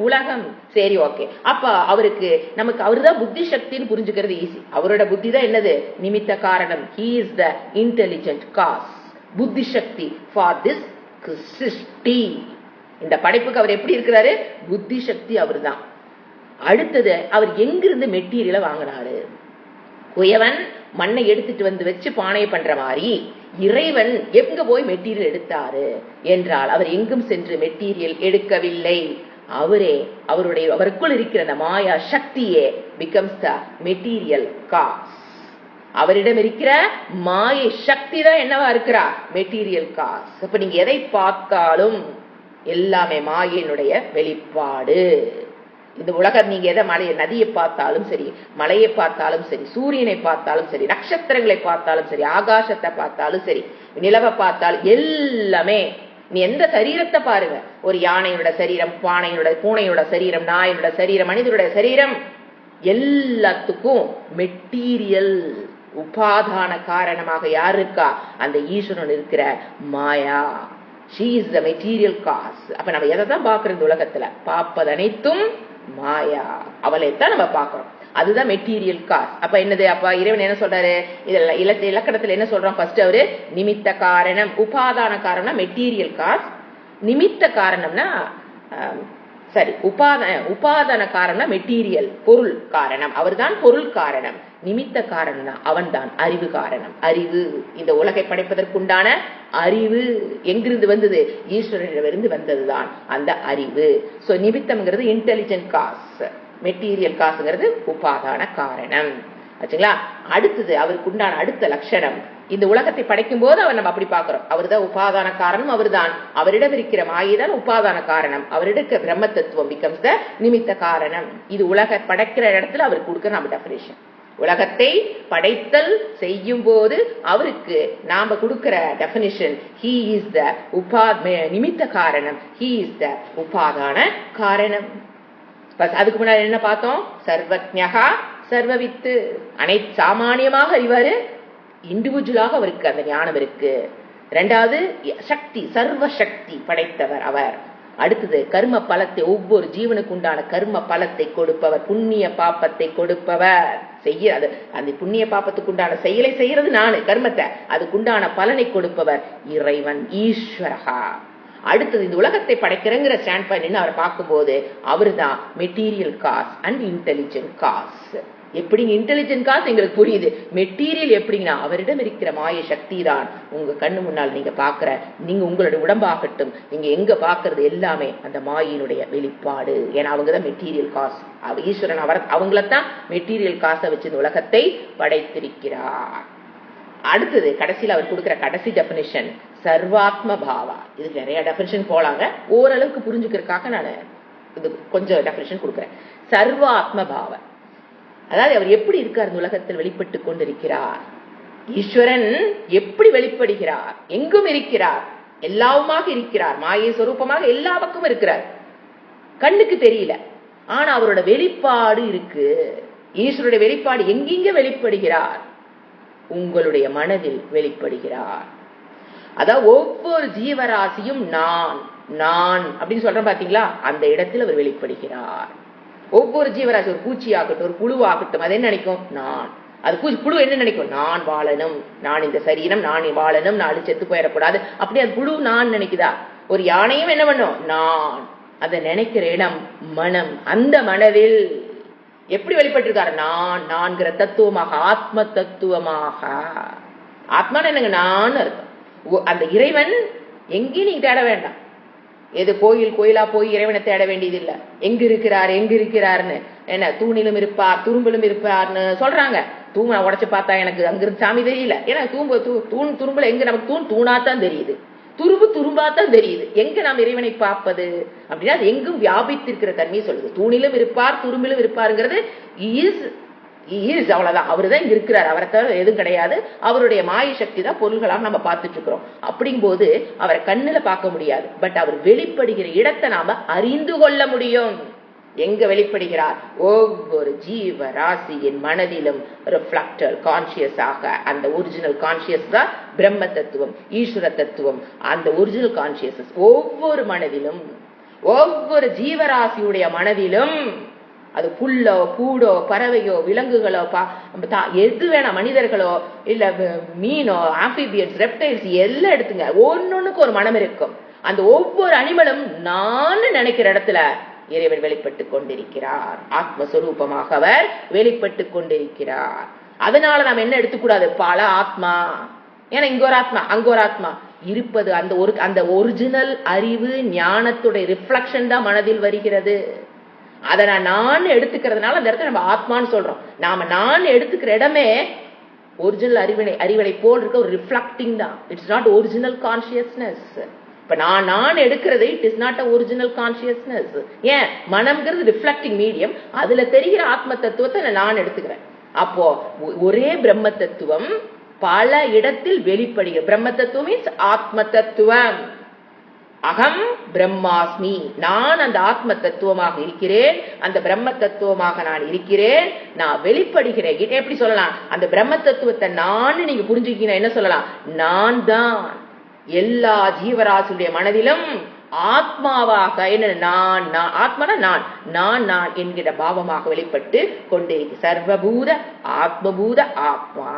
உலகம். சரி, ஓகே. அப்ப அவருக்கு நமக்கு அவருதான் புத்தி சக்தின்னு புரிஞ்சுக்கிறது ஈஸி. அவரோட புத்தி தான் என்னது? நிமித்த காரணம். He is the intelligent cause, புத்தி சக்தி ஃபார் திஸ் சிருஷ்டி. இந்த படைப்புக்கு அவர் எப்படி இருக்கிறாரு? புத்தி சக்தி அவர் தான். அடுத்தது அவர் எங்கிருந்து மெட்டீரியலை வாங்கினாரு? குயவன் மண்ணை எடுத்துட்டு வந்து வச்சு பானையை பண்ற மாதிரி இறைவன் எங்க போய் மெட்டீரியல் எடுத்தாரு என்றால் அவர் எங்கும் சென்று மெட்டீரியல் எடுக்கவில்லை. அவருக்குள் இருக்கிற அந்த மாயா சக்தியே becomes the material cause. அவரிடம் இருக்கிற மாயை சக்தி தான் என்னவா இருக்கிறா? Material cause. அப்ப நீங்க எதை பார்த்தாலும் எல்லாமே மாயினுடைய வெளிப்பாடு. இந்த உலகம் நீங்க எதை நதியை பார்த்தாலும் சரி, மலையை பார்த்தாலும் சரி, சூரியனை பார்த்தாலும் சரி, நட்சத்திரங்களை பார்த்தாலும் சரி, ஆகாசத்தை பார்த்தாலும் சரி, நிலவை பார்த்தாலும் எல்லாமே. நீ எந்த சரீரத்தை பாருங்க, ஒரு யானையோட சரீரம், பூனையோட சரீரம், நாயோட சரீரம், மனிதனுடைய சரீரம், எல்லாத்துக்கும் மெட்டீரியல் உபாதான காரணமாக யார் இருக்கா? அந்த ஈஸ்வரன் இருக்கிற மாயா. She is the material cause. அப்ப நம்ம எதை தான் பாக்குறோம் இந்த உலகத்துல? பார்ப்பது அனைத்தும் மாயா, அவளைத்தான் நம்ம பாக்குறோம். அதுதான் மெட்டீரியல் காஸ். அப்ப என்னது? அப்ப இறைவன் என்ன சொல்றாரு? இதெல்லாம் இலக்கணத்துல என்ன சொல்றான்? ஃபர்ஸ்ட் அவரு நிமித்த காரணம், உபாதான காரணம் மெட்டீரியல் காஸ். நிமித்த காரணம்னா உபாதான காரணம் மெட்டீரியல், பொருள் காரணம். அவர்தான் பொருள் காரணம். நிமித்த காரணம் அவன் தான் அறிவு காரணம். அறிவு, இந்த உலகை படைப்பதற்குண்டான அறிவு எங்கிருந்து வந்தது? ஈஸ்வரனிடமிருந்து வந்ததுதான் அந்த அறிவு. சோ நிமித்தம்ங்கிறது இன்டெலிஜென்ட் காஸ், மெட்டீரியல் காசுங்கிறது உபாதான காரணம். ஆச்சுங்களா? அடுத்தது அவருக்கு உண்டான அடுத்த லட்சணம், இந்த உலகத்தை படைக்கும் போது அவர் நம்ம அப்படி பாக்குறோம். அவர்தான் உபாதான காரணம், அவர்தான், அவரிடம் இருக்கிற மாயைதான் உபாதான காரணம், அவரிடம் இருக்கிற பிரம்ம தத்துவம் becomes the நிமித்த காரணம். இது உலக படைக்கிற இடத்துல அவருக்கு கொடுக்கிற நம்ம டெஃபினிஷன். உலகத்தை படைத்தல் செய்யும் போது அவருக்கு நாம கொடுக்கிற டெஃபினிஷன், he is the நிமித்த காரணம், he is the உபாதான காரணம். அதுக்கு முன்னாடி என்ன பார்த்தோம்? சர்வஜ்ஞா சர்வவித்து, அனைத்து சாமானியமாக அறிவாரு, இண்டிவிஜுவலாக அவருக்கு அந்த ஞானம் இருக்கு. 2வது சக்தி, சர்வ சக்தி படைத்தவர் அவர். அடுத்தது கர்ம பலத்தை, ஒவ்வொரு ஜீவனுக்கு உண்டான கர்ம பலத்தை கொடுப்பவர், புண்ணிய பாப்பத்தை கொடுப்பவர். அந்த புண்ணிய பாப்பத்துக்கு உண்டான செயலை செய்யறது நானு, கர்மத்தை, அதுக்குண்டான பலனை கொடுப்பவர் இறைவன், ஈஸ்வரகா. அடுத்தது இந்த உலகத்தை படைக்கிறங்கிற ஸ்டாண்ட் பாயிண்ட் அவரை பார்க்கும்போது அவரு தான் material cause and intelligent cause. எப்படிங்க இன்டெலிஜென்ட் காசு எங்களுக்கு புரியுது. மெட்டீரியல் எப்படிங்கன்னா அவரிடம் இருக்கிற மாய சக்தி தான் உங்க கண்ணு முன்னால் நீங்க பாக்குற, நீங்க உங்களுடைய உடம்பாகட்டும், நீங்க எங்க பாக்குறது எல்லாமே அந்த மாயினுடைய வெளிப்பாடு. ஏன்னா அவங்கதான் மெட்டீரியல் காசு. ஈஸ்வரன் அவங்களத்தான் மெட்டீரியல் காசை வச்சு இந்த உலகத்தை படைத்திருக்கிறார். அடுத்தது கடைசியில் அவர் கொடுக்கிற கடைசி டெபினிஷன் சர்வாத்ம பாவா. இதுக்கு நிறைய டெபினிஷன் போலாங்க, ஓரளவுக்கு புரிஞ்சுக்கிறதுக்காக நான் இது கொஞ்சம் டெபினிஷன் கொடுக்குறேன். சர்வாத்ம பாவ, அதாவது அவர் எப்படி இருக்கார், உலகத்தில் வெளிப்பட்டு கொண்டிருக்கிறார். ஈஸ்வரன் எப்படி வெளிப்படுகிறார், எங்கும் இருக்கிறார், எல்லாவுமாக இருக்கிறார், மாயை சொரூபமாக எல்லா பக்கமும் இருக்கிறார். கண்ணுக்கு தெரியல, ஆனா அவரோட வெளிப்பாடு இருக்கு. ஈஸ்வருடைய வெளிப்பாடு எங்கெங்க வெளிப்படுகிறார், உங்களுடைய மனதில் வெளிப்படுகிறார். அதான் ஒவ்வொரு ஜீவராசியும் நான் நான் அப்படின்னு சொல்றேன் பாத்தீங்களா, அந்த இடத்தில் அவர் வெளிப்படுகிறார். ஒவ்வொரு ஜீவராசி, ஒரு பூச்சி ஆகட்டும், ஒரு புழு ஆகட்டும், அது என்ன நினைக்கும், நான். அது புழு என்ன நினைக்கும், நான் வாழணும், நான் இந்த சரீரம், நான் வாழணும், நாலு செத்து போயிடக்கூடாது. அப்படி அது புழு நான் நினைக்குதா? ஒரு யானையும் என்ன பண்ணும், நான். அதை நினைக்கிற இடம் மனம். அந்த மனதில் எப்படி வெளிப்பட்டிருக்காரு, நான் நான்கிற தத்துவமாக, ஆத்ம தத்துவமாக. ஆத்மான என்னங்க, நான் அர்த்தம். அந்த இறைவன் எங்கேயும் நீங்க தேட வேண்டாம். எது கோயில் கோயிலா போய் இறைவனை தேட வேண்டியது இல்ல. எங்க இருக்கிறார் எங்க இருக்கிறாருன்னு, என்ன தூணிலும் இருப்பார் துரும்பிலும் இருப்பார்னு சொல்றாங்க. தூணை உடைச்சு பார்த்தா எனக்கு அங்கிருந்து சாமி தெரியல. ஏன்னா தூண் துரும்புல எங்க நமக்கு தூணாத்தான் தெரியுது, துரும்பு துரும்பாத்தான் தெரியுது. எங்க நாம் இறைவனை பார்ப்பது அப்படின்னா அது எங்கும் வியாபித்திருக்கிற தன்மையை சொல்லுது. தூணிலும் இருப்பார் துரும்பிலும் இருப்பாருங்கிறது அவ்வளவுதான். அவருதான் இங்க இருக்கிறார், அவரை தவிர எதுவும் கிடையாது. அவருடைய மாய சக்தி தான் பொருள்களாக நம்ம பார்த்துட்டு இருக்கிறோம். அப்படிங்கும் போது அவரை கண்ணுல பார்க்க முடியாது, பட் அவர் வெளிப்படுகிற இடத்தை நாம அறிந்து கொள்ள முடியும். எங்க வெளிப்படுகிறார், ஒவ்வொரு ஜீவ ராசியின் மனதிலும் ரிஃப்ளெக்டர் கான்சியஸ் ஆக. அந்த ஒரிஜினல் கான்சியஸ் தான் பிரம்ம தத்துவம், ஈஸ்வர தத்துவம். அந்த ஒரிஜினல் கான்சியஸ் ஒவ்வொரு மனதிலும், ஒவ்வொரு ஜீவராசியுடைய மனதிலும், அது புல்லோ பூடோ பறவையோ விலங்குகளோ எது வேணா, மனிதர்களோ இல்ல மீனோ ஆம்பிபியன்ஸ் ரெப்டைல்ஸ் எல்லாம் எடுத்துங்க, ஒன்னொன்னுக்கு ஒரு மனம் இருக்கும். அந்த ஒவ்வொரு அனிமலும் நான் நினைக்கிற இடத்துல இறைவன் வெளிப்பட்டு கொண்டிருக்கிறார். ஆத்மஸ்வரூபமாக அவர் வெளிப்பட்டு கொண்டிருக்கிறார். அதனால நாம் என்ன எடுத்துக்கூடாது, பல ஆத்மா. ஏன்னா இங்க ஒரு ஆத்மா அங்க ஒரு ஆத்மா இருப்பது, அந்த ஒரிஜினல் அறிவு ஞானத்துடைய ரிஃப்ளெக்ஷன் தான் மனதில் வருகிறது. அதை நான் எடுத்துக்கிறதுனால அந்த இடத்துல நம்ம ஆத்மான்னு சொல்றோம். நாம நான் எடுத்துக்கிற இடமே ஒரிஜினல் அறிவனை போல் இருக்க ஒரு ரிஃப்ளெக்டிங் தான். It's not original consciousness. இப்ப நான் எடுக்கிறது it is not a original consciousness. ஏன், மனம்ங்கிறது ரிஃப்ளெக்டிங் மீடியம், அதுல தெரிகிற ஆத்ம தத்துவத்தை நான் எடுத்துக்கிறேன். அப்போ ஒரே பிரம்ம தத்துவம் பல இடத்தில் வெளிப்படுகிற பிரம்ம தத்துவம் மீன்ஸ் ஆத்ம தத்துவம். அகம் பிரம்மாஸ்மி, நான் அந்த ஆத்ம தத்துவமாக இருக்கிறேன், அந்த பிரம்ம தத்துவமாக நான் இருக்கிறேன், நான் வெளிப்படுகிறேன். எப்படி சொல்லலாம், அந்த பிரம்ம தத்துவத்தை நான் நீங்க புரிஞ்சுக்கீங்கன்னா என்ன சொல்லலாம், நான் தான் எல்லா ஜீவராசியுடைய மனதிலும் ஆத்மாவாக, என்ன நான் ஆத்மான நான் என்கிற பாவமாக வெளிப்பட்டு கொண்டே சர்வபூத ஆத்மபூத ஆத்மா.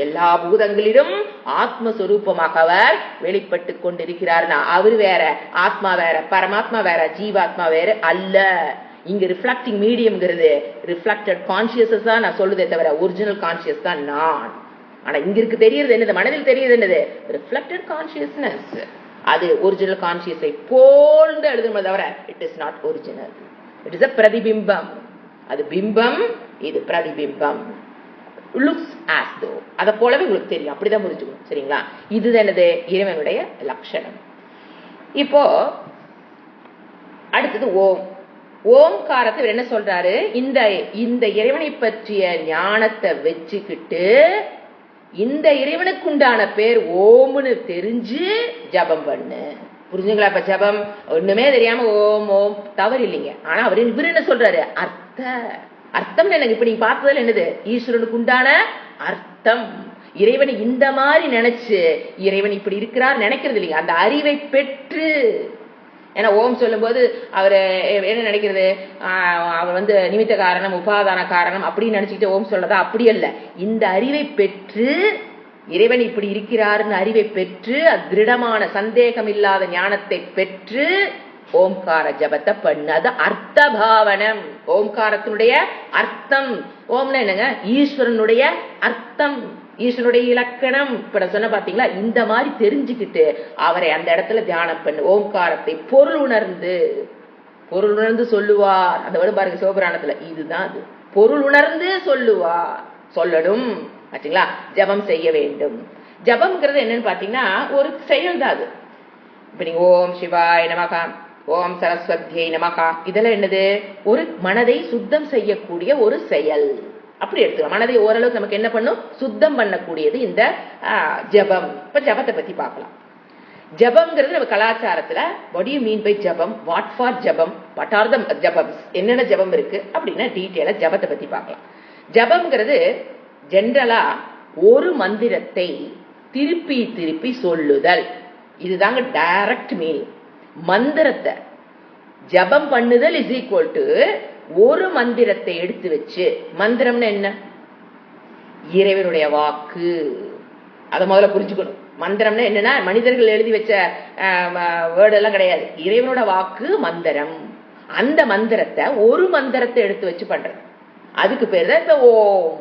எல்லா பூதங்களிலும் ஆத்மஸ்வரூபமாக அவர் வெளிப்பட்டு கொண்டிருக்கிறார். அவர் வேற, ஆத்மா வேற, பரமாத்மா வேற, ஜீவாத்மா வேற அல்ல. இங்க ரிஃப்ளெக்டிங் மீடியம்ங்கிறது ரிஃப்ளெக்டட் கான்சியஸ் தான் நான் சொல்லுதே தவிர ஒரிஜினல் கான்சியஸ் தான் நான். ஆனா இங்க இருக்கு தெரியுது என்னது, மனதில் தெரியுது என்னது, ரிஃப்ளெக்டட் கான்சியஸ்னஸ். அது ஒரிஜினல் கான்சியஸை போல்ந்து எழுதுமே தவிர it is not original. It is a பிரதிபிம்பம். அது பிம்பம், இது பிரதிபிம்பம். லுக்ஸ் ஆஸ் தோ, அதை போலவே உங்களுக்கு தெரியும், அப்படிதான் புரிஞ்சுக்கணும். சரிங்களா, இது என்னது இறைவனுடைய லட்சணம். இப்போ அடுத்தது ஓம். ஓம்காரத்தை என்ன சொல்றாரு, இந்த இறைவனை பற்றிய ஞானத்தை வச்சுக்கிட்டு இந்த இறைவனுக்கு உண்டான பேர் ஓம்னு தெரிஞ்சு ஜபம் பண்ணு. புரிஞ்சுங்களா? இப்ப ஜபம் ஒண்ணுமே தெரியாம ஓம் ஓம் தவறு இல்லைங்க. ஆனா இவரு என்ன சொல்றாரு, அர்த்தம் எனக்கு இப்ப நீங்க பார்த்ததுல என்னது, ஈஸ்வரனுக்கு உண்டான அர்த்தம். இறைவனை இந்த மாதிரி நினைச்சு இறைவன் இப்படி இருக்கிறார் நினைக்கிறது இல்லைங்க, அந்த அறிவை பெற்று. ஏன்னா ஓம் சொல்லும் போது அவர் என்ன நினைக்கிறது, அவர் நிமித்த காரணம் உபாதான காரணம் அப்படின்னு நினைச்சுக்கிட்டு ஓம் சொல்றதா? அப்படி அல்ல. இந்த அறிவை பெற்று, இறைவன் இப்படி இருக்கிறார்னு அறிவை பெற்று, திருடமான சந்தேகம் இல்லாத ஞானத்தை பெற்று ஓம்கார ஜபத்தை பண்ணு. அது அர்த்த பாவனம். ஓம்காரத்தினுடைய அர்த்தம். ஓம்னா என்னங்க? ஈஸ்வரனுடைய அர்த்தம், ஈஸ்வரனுடைய இலக்கணம். இப்ப நான் சொன்ன பாத்தீங்களா? இந்த மாதிரி தெரிஞ்சுக்கிட்டு அவரை அந்த இடத்துல தியானம் பண்ணு. ஓம்காரத்தை பொருள் உணர்ந்து சொல்லுவார். அந்த வேர்டு பாருங்க சிவபுராணத்துல. இதுதான் அது, பொருள் உணர்ந்து சொல்லுவார், சொல்லணும். ஆச்சுங்களா? ஜபம் செய்ய வேண்டும். ஜபம்ங்கிறது என்னன்னு பாத்தீங்கன்னா ஒரு செயல் தான் அது. இப்ப நீங்க ஓம் சிவாய நமகா, ஓம் சரஸ்வதியை நமகா, இதெல்லாம் என்னது? ஒரு மனதை சுத்தம் செய்யக்கூடிய ஒரு செயல். அப்படி எடுத்துக்கலாம். மனதை ஓரளவுக்கு நமக்கு என்ன பண்ணும்? சுத்தம் பண்ணக்கூடியது இந்த ஜபம். இப்ப ஜபத்தை பத்தி பார்க்கலாம். ஜபம்ங்கிறது நம்ம கலாச்சாரத்துல what do you mean by ஜபம், வாட் ஃபார் ஜபம், வாட் ஆர் த ஜபம்ஸ், என்னென்ன ஜபம் இருக்கு அப்படின்னா டீட்டெயிலா ஜபத்தை பத்தி பார்க்கலாம். ஜபம்ங்கிறது ஜென்ரலா ஒரு மந்திரத்தை திருப்பி திருப்பி சொல்லுதல். இதுதாங்க டைரக்ட் மீனிங். மந்திரத்தை ஜபம் பண்ணுதல் இஸ் ஈக்குவல் டு ஒரு மந்திரத்தை எடுத்து வச்சு, மந்திரம்னா என்ன? இறைவனுடைய வாக்கு. அதை முதல்ல புரிஞ்சுக்கணும். மந்திரம்னா என்னன்னா மனிதர்கள் எழுதி வச்ச வேர்டு எல்லாம் கிடையாது. இறைவனோட வாக்கு மந்திரம். அந்த மந்திரத்தை ஒரு மந்திரத்தை எடுத்து வச்சு பண்றது, அதுக்கு பேர் தான் இப்ப ஓம்.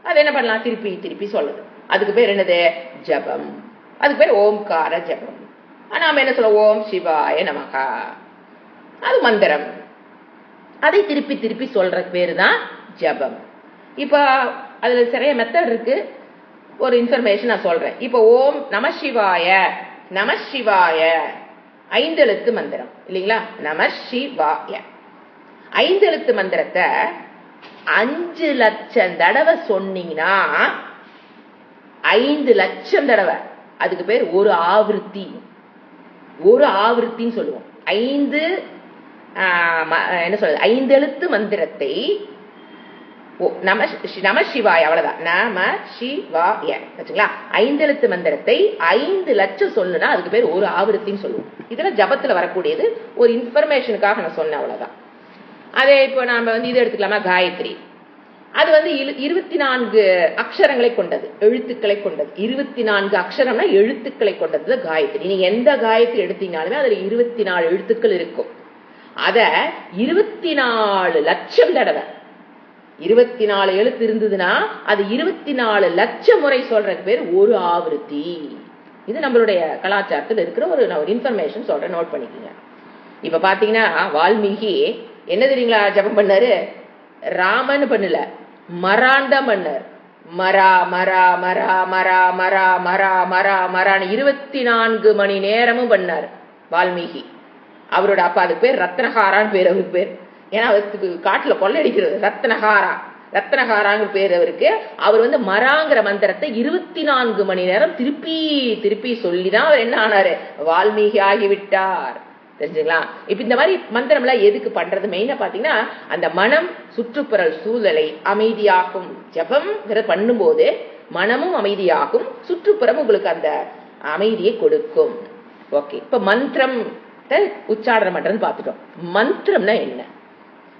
அது என்ன பண்ணலாம்? திருப்பி திருப்பி சொல்லுது. அதுக்கு பேர் என்னது? ஜபம். அதுக்கு பேர் ஓம்கார ஜபம். நாம என்ன சொல்ல? ஓம் சிவாய நமகா, அது மந்திரம். அதை திருப்பி திருப்பி சொல்ற பேரு தான் ஜபம். இப்ப அதுல நிறைய மெத்தட் இருக்கு. ஒரு இன்ஃபர்மேஷன் நான் சொல்றேன். இப்ப ஓம் நம சிவாய, நம சிவாய 5 எழுத்து மந்திரம் இல்லைங்களா? நம சிவாய 5 எழுத்து மந்திரத்தை 5 லட்சம் தடவை சொன்னீங்கன்னா 5 லட்சம் தடவை, அதுக்கு பேர் ஒரு ஆவൃத்தி. ஒரு ஆவൃத்தின்னு சொல்லுவோம். 5 என்ன சொல்றது? 5 எழுத்து மந்திரத்தை நம சிவாய, அவ்வளவுதான், நம சிவாய. 5 எழுத்து மந்திரத்தை 5 லட்சம் சொல்லுனா அதுக்கு பேர் ஒரு ஆவൃத்தின்னு சொல்லுவோம். இதெல்லாம் ஜபத்துல வரக்கூடியது. ஒரு இன்ஃபர்மேஷனுக்காக நான் சொன்னேன், அவ்வளவுதான். அதே இப்போ நாம இது எடுத்துக்கலாமா? காயத்ரி. அது 24 அக்ஷரங்களை கொண்டது, எழுத்துக்களை கொண்டது. 24 அக்ஷரம்னா எழுத்துக்களை கொண்டது காயத்ரி. நீங்க எந்த காயத்ரி எடுத்தீங்கனாலுமே அதுல 24 எழுத்துக்கள் இருக்கும். அத 24 லட்சம் தடவை, 24 எழுத்து இருந்ததுன்னா அது 24 லட்சம் முறை சொல்றது பேர் ஒரு ஆவൃத்தி. இது நம்மளுடைய கலாச்சாரத்தில் இருக்கிற ஒரு இன்ஃபர்மேஷன் சொல்றேன், நோட் பண்ணிக்கோங்க. இப்ப பாத்தீங்கன்னா வால்மீகி என்ன தெரியுங்களா ஜபம் பண்ணாரு? ராமன் பண்ணல, மரான் தான் பண்ணார். மரா மரா மரா மரா மரா மரா மரா மரான்னு 24 மணி நேரமும் பண்ணார் வால்மீகி. அவரோட அப்பா, அதுக்கு பேர் ரத்னஹாரான்னு பேர் அவருக்கு பேர். ஏன்னா அவருக்கு காட்டுல கொள்ளையடிக்கிறது. ரத்னஹாராங்க பேர் அவருக்கு. அவர் மராங்கிற மந்திரத்தை 24 மணி நேரம் திருப்பி திருப்பி சொல்லிதான் அவர் என்ன ஆனாரு? வால்மீகி ஆகிவிட்டார். தெரிஞ்சுங்களா? இப்ப இந்த மாதிரி மந்திரம் எல்லாம் எதுக்கு பண்றது? மெயினா பாத்தீங்கன்னா அந்த மனம் சுற்றுப்புற சூழலை அமைதியாகும். ஜபம் பண்ணும்போது மனமும் அமைதியாகும், சுற்றுப்புறம் உங்களுக்கு அந்த அமைதியை கொடுக்கும். ஓகே, இப்ப மந்திரம் உச்சாரணம் பண்றதுன்னு பாத்துட்டோம். மந்திரம்னா என்ன?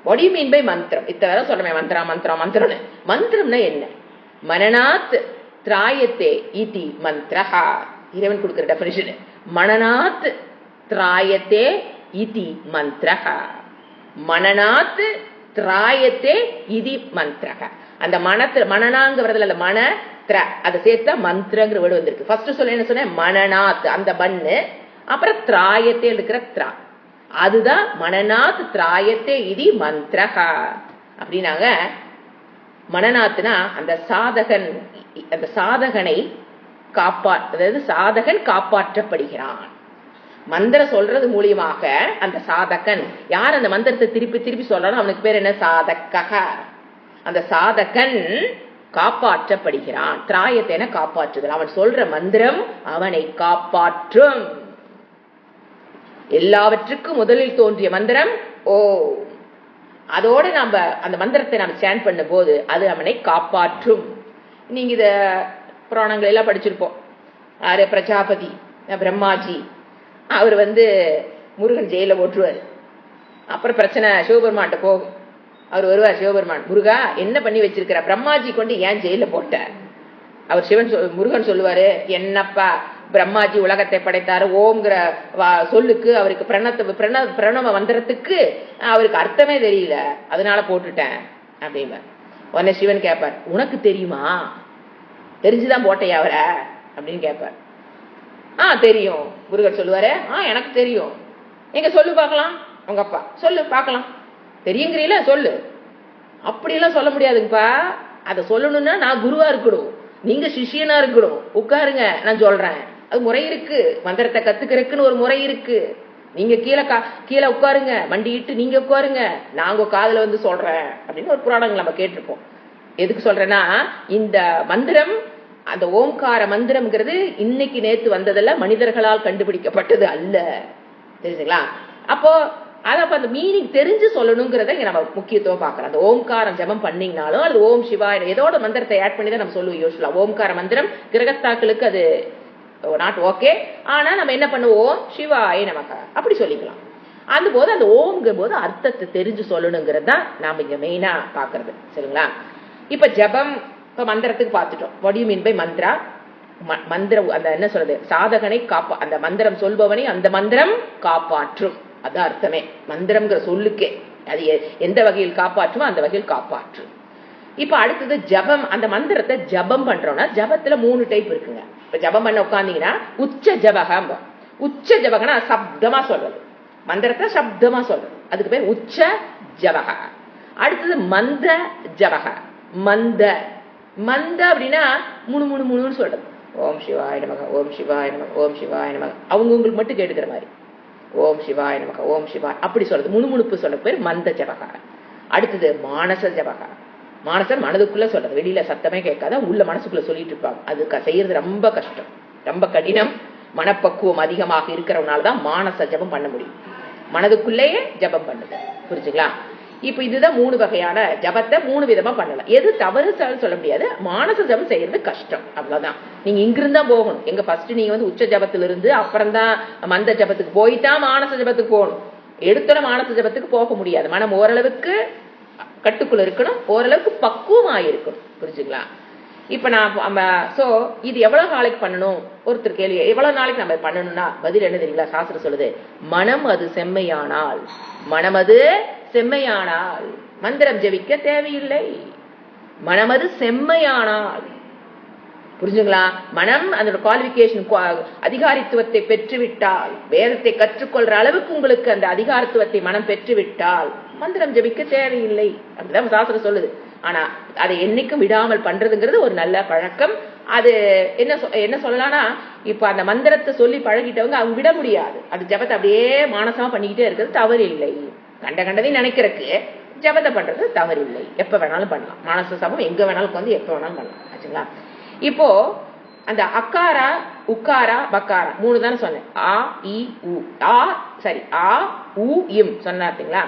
What do you mean by மந்திரம்? இத்தனை சொல்றமே மந்திரம் மந்திரம் மந்திரம்னு. மந்திரம்னா என்ன? மனநாத் திராயத்தே இதி மந்திரஹா. இறைவன் கொடுக்கிற டெஃபினிஷன். மனநாத் திராயத்தே இதி மந்திரஹா. மனநாத் திராயத்தே இதி மந்திரஹா. அந்த மனநாங்கிறதுல அந்த மன திர அதை சேர்த்தா மந்திரங்கிற வேர்டு வந்திருக்கு. ஃபர்ஸ்ட் சொல்ல என்ன சொன்னேன்? மனநாத் அந்த பண்ணு, அப்புறம் திராயத்தே இருக்கிற திரா, அதுதான் மனநாத் திராயத்தே இதி மந்திரஹா. அப்படின்னாங்க மனநாத்னா அந்த சாதகனை அதாவது சாதகன் காப்பாற்றப்படுகிறான். மந்திரம் சொல்றது மூலியமாக அந்த சாதகன் யார்? அந்த மந்திரத்தை திருப்பி திருப்பி சொல்றானோ அவனுக்கு பேர் என்ன? சாதக. அந்த சாதகன் காப்பாற்றப்படுகிறான். திராயத்தேன காப்பாற்றுதல். அவன் சொல்ற மந்திரம் அவனை காப்பாற்றும். எல்லாவற்றுக்கும் முதலில் தோன்றிய மந்திரம் ஓ. அதோட நாம அந்த மந்திரத்தை நாம் ஸ்டாண்ட் பண்ணும் போது அது அவனை காப்பாற்றும். நீங்க இத புராணங்கள் எல்லாம் படிச்சிருப்போம். பிரஜாபதி பிரம்மாஜி அவர் முருகன் ஜெயில போட்டுருவார். அப்புறம் பிரச்சனை சிவபெருமான்ட்ட போகும். அவர் வருவார். சிவபெருமான், முருகா என்ன பண்ணி வச்சிருக்கிற? பிரம்மாஜி கொண்டு ஏன் ஜெயில போட்ட? அவர் முருகன் சொல்லுவாரு, என்னப்பா பிரம்மாஜி உலகத்தை படைத்தாரு ஓம்ங்கிற சொல்லுக்கு அவருக்கு பிரணவ மந்திரத்துக்கு அவருக்கு அர்த்தமே தெரியல, அதனால போட்டுட்டேன் அப்படிம்ப. உடனே சிவன் கேட்பார், உனக்கு தெரியுமா, தெரிஞ்சுதான் போட்டையா அவரை அப்படின்னு கேட்பார். தெரியும். முருகர் சொல்லுவாரு, எனக்கு தெரியும். எங்க சொல்லு பார்க்கலாம், உங்க அப்பா சொல்லு பார்க்கலாம், தெரியுங்கிறீல சொல்லு. அப்படியெல்லாம் சொல்ல முடியாதுங்கப்பா, அதை சொல்லணும்னா நான் குருவா இருக்கணும், நீங்க சிஷியனா இருக்கணும், உட்காருங்க நான் சொல்றேன். அது முறை இருக்கு, மந்திரத்தை கத்துக்கிறதுக்குன்னு ஒரு முறை இருக்கு. நீங்க கீழே உட்காருங்க, மண்டிட்டு நீங்க உட்காருங்க, நான் உங்க காதுல வந்து சொல்றேன் அப்படின்னு ஒரு புராணங்கள் நம்ம கேட்டிருப்போம். எதுக்கு சொல்றேன்னா, இந்த மந்திரம், அந்த ஓம்கார மந்திரம்ங்கிறது இன்னைக்கு நேத்து வந்ததல்ல, மனிதர்களால் கண்டுபிடிக்கப்பட்டது அல்ல, தெரிஞ்சுங்களா? அப்போ அந்த மீனிங் தெரிஞ்சு சொல்லணுங்கிறத இங்க நம்ம முக்கியத்துவம் பார்க்கலாம். அந்த ஓம்காரம் ஜபம் பண்ணீங்கனாலும் அது ஓம் சிவாய ஏதோட மந்திரத்தை ஆட் பண்ணி தான் நம்ம சொல்லுவோம். யோசிச்சா ஓம்கார மந்திரம் கிரகஸ்தாக்களுக்கு அது நாட் ஓகே, ஆனா நம்ம என்ன பண்ணுவோம், சிவாய நமக்கு அப்படி சொல்லிக்கலாம். அந்த போது அந்த ஓம்ங்கும் போது அர்த்தத்தை தெரிஞ்சு சொல்லணுங்கிறது தான் நாம இங்க மெயினா பாக்குறது, சரிங்களா? இப்ப ஜபம், இப்ப மந்திரத்துக்கு பார்த்துட்டோம். What you mean by mantra? மந்திரம் அந்த என்ன சொல்றது, சாதகனை அந்த மந்திரம் சொல்பவனை அந்த மந்திரம் காப்பாற்றும், அதான் அர்த்தமே மந்திரம்ங்கிற சொல்லுக்கே. அது எந்த வகையில் காப்பாற்றுமோ அந்த வகையில் காப்பாற்றும். இப்ப அடுத்தது ஜபம், அந்த மந்திரத்தை ஜபம் பண்றோம்னா ஜபத்துல 3 டைப் இருக்குங்க. இப்ப ஜபம் பண்ண உட்காந்தீங்கன்னா உச்ச ஜபகம். உச்ச ஜபகனா சப்தமா சொல்றது, மந்திரத்தை சப்தமா சொல்றது, அதுக்கு பேர் உச்ச ஜபக. அடுத்தது மந்த ஜபக. மந்த அப்படின்னா முணு சொல்றது, ஓம் சிவாய நமக, ஓம் சிவாய நமக, ஓம் சிவாய நமக, அவங்க உங்களுக்கு மட்டும் கேட்டுக்கிற மாதிரி, ஓம் சிவாய நமக, ஓம் சிவாய் அப்படி சொல்றது, முணுமுணுப்பு சொல்ற பேர் மந்த ஜபக. அடுத்தது மானச ஜபக. மானசர் மனதுக்குள்ள சொல்றது, வெளியில சத்தமே கேட்காத உள்ள மனசுக்குள்ள சொல்லிட்டு இருப்பாங்க. அது செய்யறது ரொம்ப கஷ்டம், ரொம்ப கடினம். மனப்பக்குவம் அதிகமாக இருக்கிறவனாலதான் மானச ஜபம் பண்ண முடியும், மனதுக்குள்ளேயே ஜபம் பண்ணுது, புரிஞ்சுங்களா? இப்ப இதுதான் 3 வகையான ஜபத்தை 3 விதமா பண்ணலாம். எது தவறு சொல்ல முடியாது, மானச ஜபம் செய்யறது கஷ்டம், அவ்வளவுதான். நீங்க இங்கிருந்தா போகணும். எங்க ஃபர்ஸ்ட் நீங்க வந்து உச்ச ஜபத்துல இருந்து அப்புறம் தான் மந்த ஜபத்துக்கு போய்தான் மானச ஜபத்துக்கு போகணும். எடுத்துட மானச ஜபத்துக்கு போக முடியாது. மனம் ஓரளவுக்கு கட்டுக்குள்ள இருக்கணும், ஓரளவுக்கு பக்குவமா இருக்கணும், புரிஞ்சுங்களா? இப்ப நான் இது எவ்வளவு நாளைக்கு பண்ணணும், ஒருத்தர் கேள்வி, எவ்வளவு நாளைக்கு நம்ம பண்ணணும்னா பதில் என்ன தெரியுங்களா? சாஸ்திரம் சொல்லுது, மனம் அது செம்மையானால், மனமது செம்மையானால் மந்திரம் ஜபிக்க தேவையில்லை. மனமது செம்மையானால், புரிஞ்சுங்களா? மனம் அந்த குவாலிபிகேஷன் அதிகாரித்துவத்தை பெற்றுவிட்டால், வேதத்தை கற்றுக்கொள்ற அளவுக்கு உங்களுக்கு அந்த அதிகாரத்துவத்தை மனம் பெற்றுவிட்டால் மந்திரம் ஜபிக்க தேவையில்லை, அப்படிதான் சாஸ்திரம் சொல்லுது. ஆனா அதை என்னைக்கும் விடாமல் பண்றதுங்கிறது ஒரு நல்ல பழக்கம். அது என்ன சொல்லலாம்னா, இப்ப அந்த மந்திரத்தை சொல்லி பழகிட்டவங்க அவங்க விட முடியாது. அது ஜபத்தை அப்படியே மானசமா பண்ணிக்கிட்டே இருக்கிறது தவறு இல்லை. கண்டதையும் நினைக்கிறதுக்கு ஜபத்தை பண்றது தவறு இல்லை, எப்ப வேணாலும் பண்ணலாம். மானச சபம் எங்க வேணாலும் வந்து எப்ப வேணாலும் பண்ணலாம், ஆச்சுங்களா? இப்போ அந்த அக்காரா உக்காரா பக்காரா 3 தானே சொன்னேன். ஆ இ உ ஆ உ இம் சொன்னாங்களா?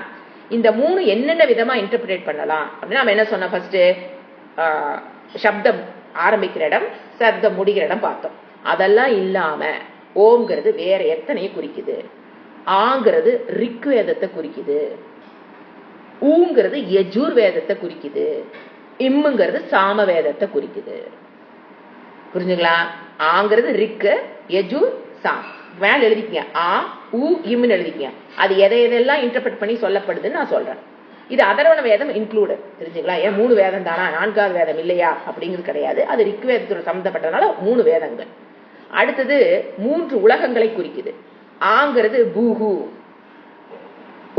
இந்த 3 என்னென்ன விதமா இன்டர்பிரேட் பண்ணலாம் அப்படின்னா, நம்ம என்ன சொன்ன, ஃபர்ஸ்ட் சப்தம் ஆரம்பிக்கிற இடம், சப்தம் முடிகிற இடம் பார்த்தோம். அதெல்லாம் இல்லாம ஓம்ங்கிறது வேற எத்தனையும் குறிக்குது. ஆங்கிறது ரிக் வேதத்தை குறிக்குது, ஊங்கிறது யஜூர் வேதத்தை குறிக்குது, இம்முங்கிறது சாம வேதத்தை குறிக்குது, புரிஞ்சுங்களா? ஆங்கிறது ரிக்கு, யஜூர், சாம். மேல எழுதிக்கீங்க, ஆ உ இம்னு எழுதிக்கீங்க. அது எதையெல்லாம் இன்டர்பிரட் பண்ணி சொல்லப்படுதுன்னு நான் சொல்றேன். இது அதர்வண வேதம் இன்க்ளூடட், தெரிஞ்சுங்களா? ஏன் 3 வேதம் தானா, 4வது வேதம் இல்லையா அப்படிங்கிறது கிடையாது. அது ரிக் வேதத்தோட சம்பந்தப்பட்டதுனால 3 வேதங்கள். அடுத்தது 3 உலகங்களை குறிக்குது. ஆங்கிறது பூஹு,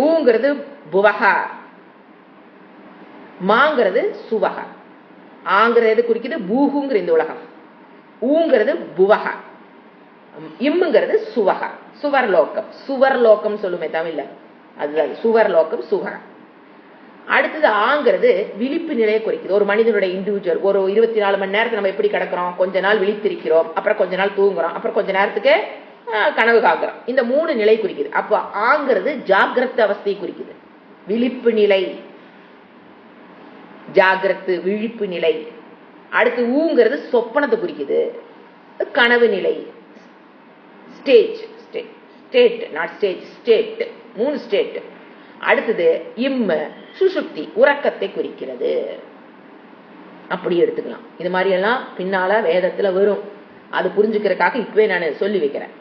ஊங்கிறது புவகா, மாங்கிறது சுவகா. ஆங்கிறது குறிக்குது பூஹுங்கிற இந்த உலகம், ஊங்கிறது புவகா, இம்முங்கிறது சுவகா, சுவர்லோகம். சுவர்லோகம் சொல்லுமே தமிழ்ல, அதுதான் சுவர்லோகம், சுகா. அடுத்தது ஆங்கிறது விழிப்பு நிலையை குறிக்குது. ஒரு மனிதனுடைய இண்டிவிஜுவல் ஒரு 24 மணி நேரத்துக்கு நம்ம எப்படி கிடக்கிறோம், கொஞ்ச நாள் விழித்திருக்கிறோம், அப்புறம் கொஞ்ச நாள் தூங்குறோம், அப்புறம் கொஞ்ச நேரத்துக்கு கனவு காக்கிறோம். இந்த 3 நிலை குறிக்குது. அப்போ ஆங்கிறது ஜாகிரத அவஸ்தையை குறிக்குது, விழிப்பு நிலை, ஜாகிரத்து விழிப்பு நிலை. அடுத்து ஊங்கிறது சொப்பனத்தை குறிக்குது, கனவு நிலை, stage, state not stage, state, 3 state. அடுத்தது இம்ம சுசுப்தி, உறக்கத்தை குறிக்கிறது. அப்படி எடுத்துக்கலாம். இது மாதிரி எல்லாம் பின்னால வேதத்துல வரும். அது புரிஞ்சுக்கிறதுக்காக இப்பவே நான் சொல்லி வைக்கிறேன்.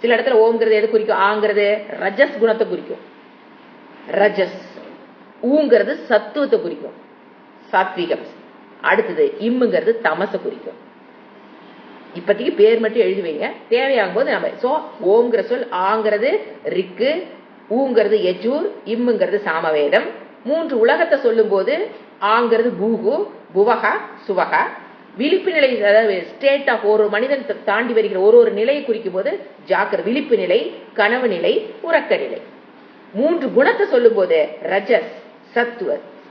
சில இடத்துல ஓம்ங்கிறது எது குறிக்கும்? ஆங்கிறது ரஜஸ் குணத்தை குறிக்கும், ரஜஸ். ஊங்கிறது சத்துவத்தை குறிக்கும், சாத்விகம். அடுத்தது இம்முங்கிறது தமசை குறிக்கும். இப்பத்திக்கு பேர் மட்டும் எழுதி வைங்க, தேவையாகும் போது நம்ம. சோ ஓம்ங்கிற சொல் ஆங்கிறது ரிக்கு, ஊங்கிறது யஜூர், இம்முங்கிறது சாமவேதம். 3 உலகத்தை சொல்லும் போது ஆங்கிறது பூகு, புவகா, சுவகா. விழிப்பு நிலை, அதாவது ஸ்டேட் ஆஃப் ஒரு மனிதன் தாண்டி வருகிற ஒரு நிலையை குறிக்கும் போது ஜாக்கிர விழிப்பு நிலை, கனவு நிலை, உறக்க நிலை. 3 குணத்தை சொல்லும் போது ரஜஸ், சத்துவ,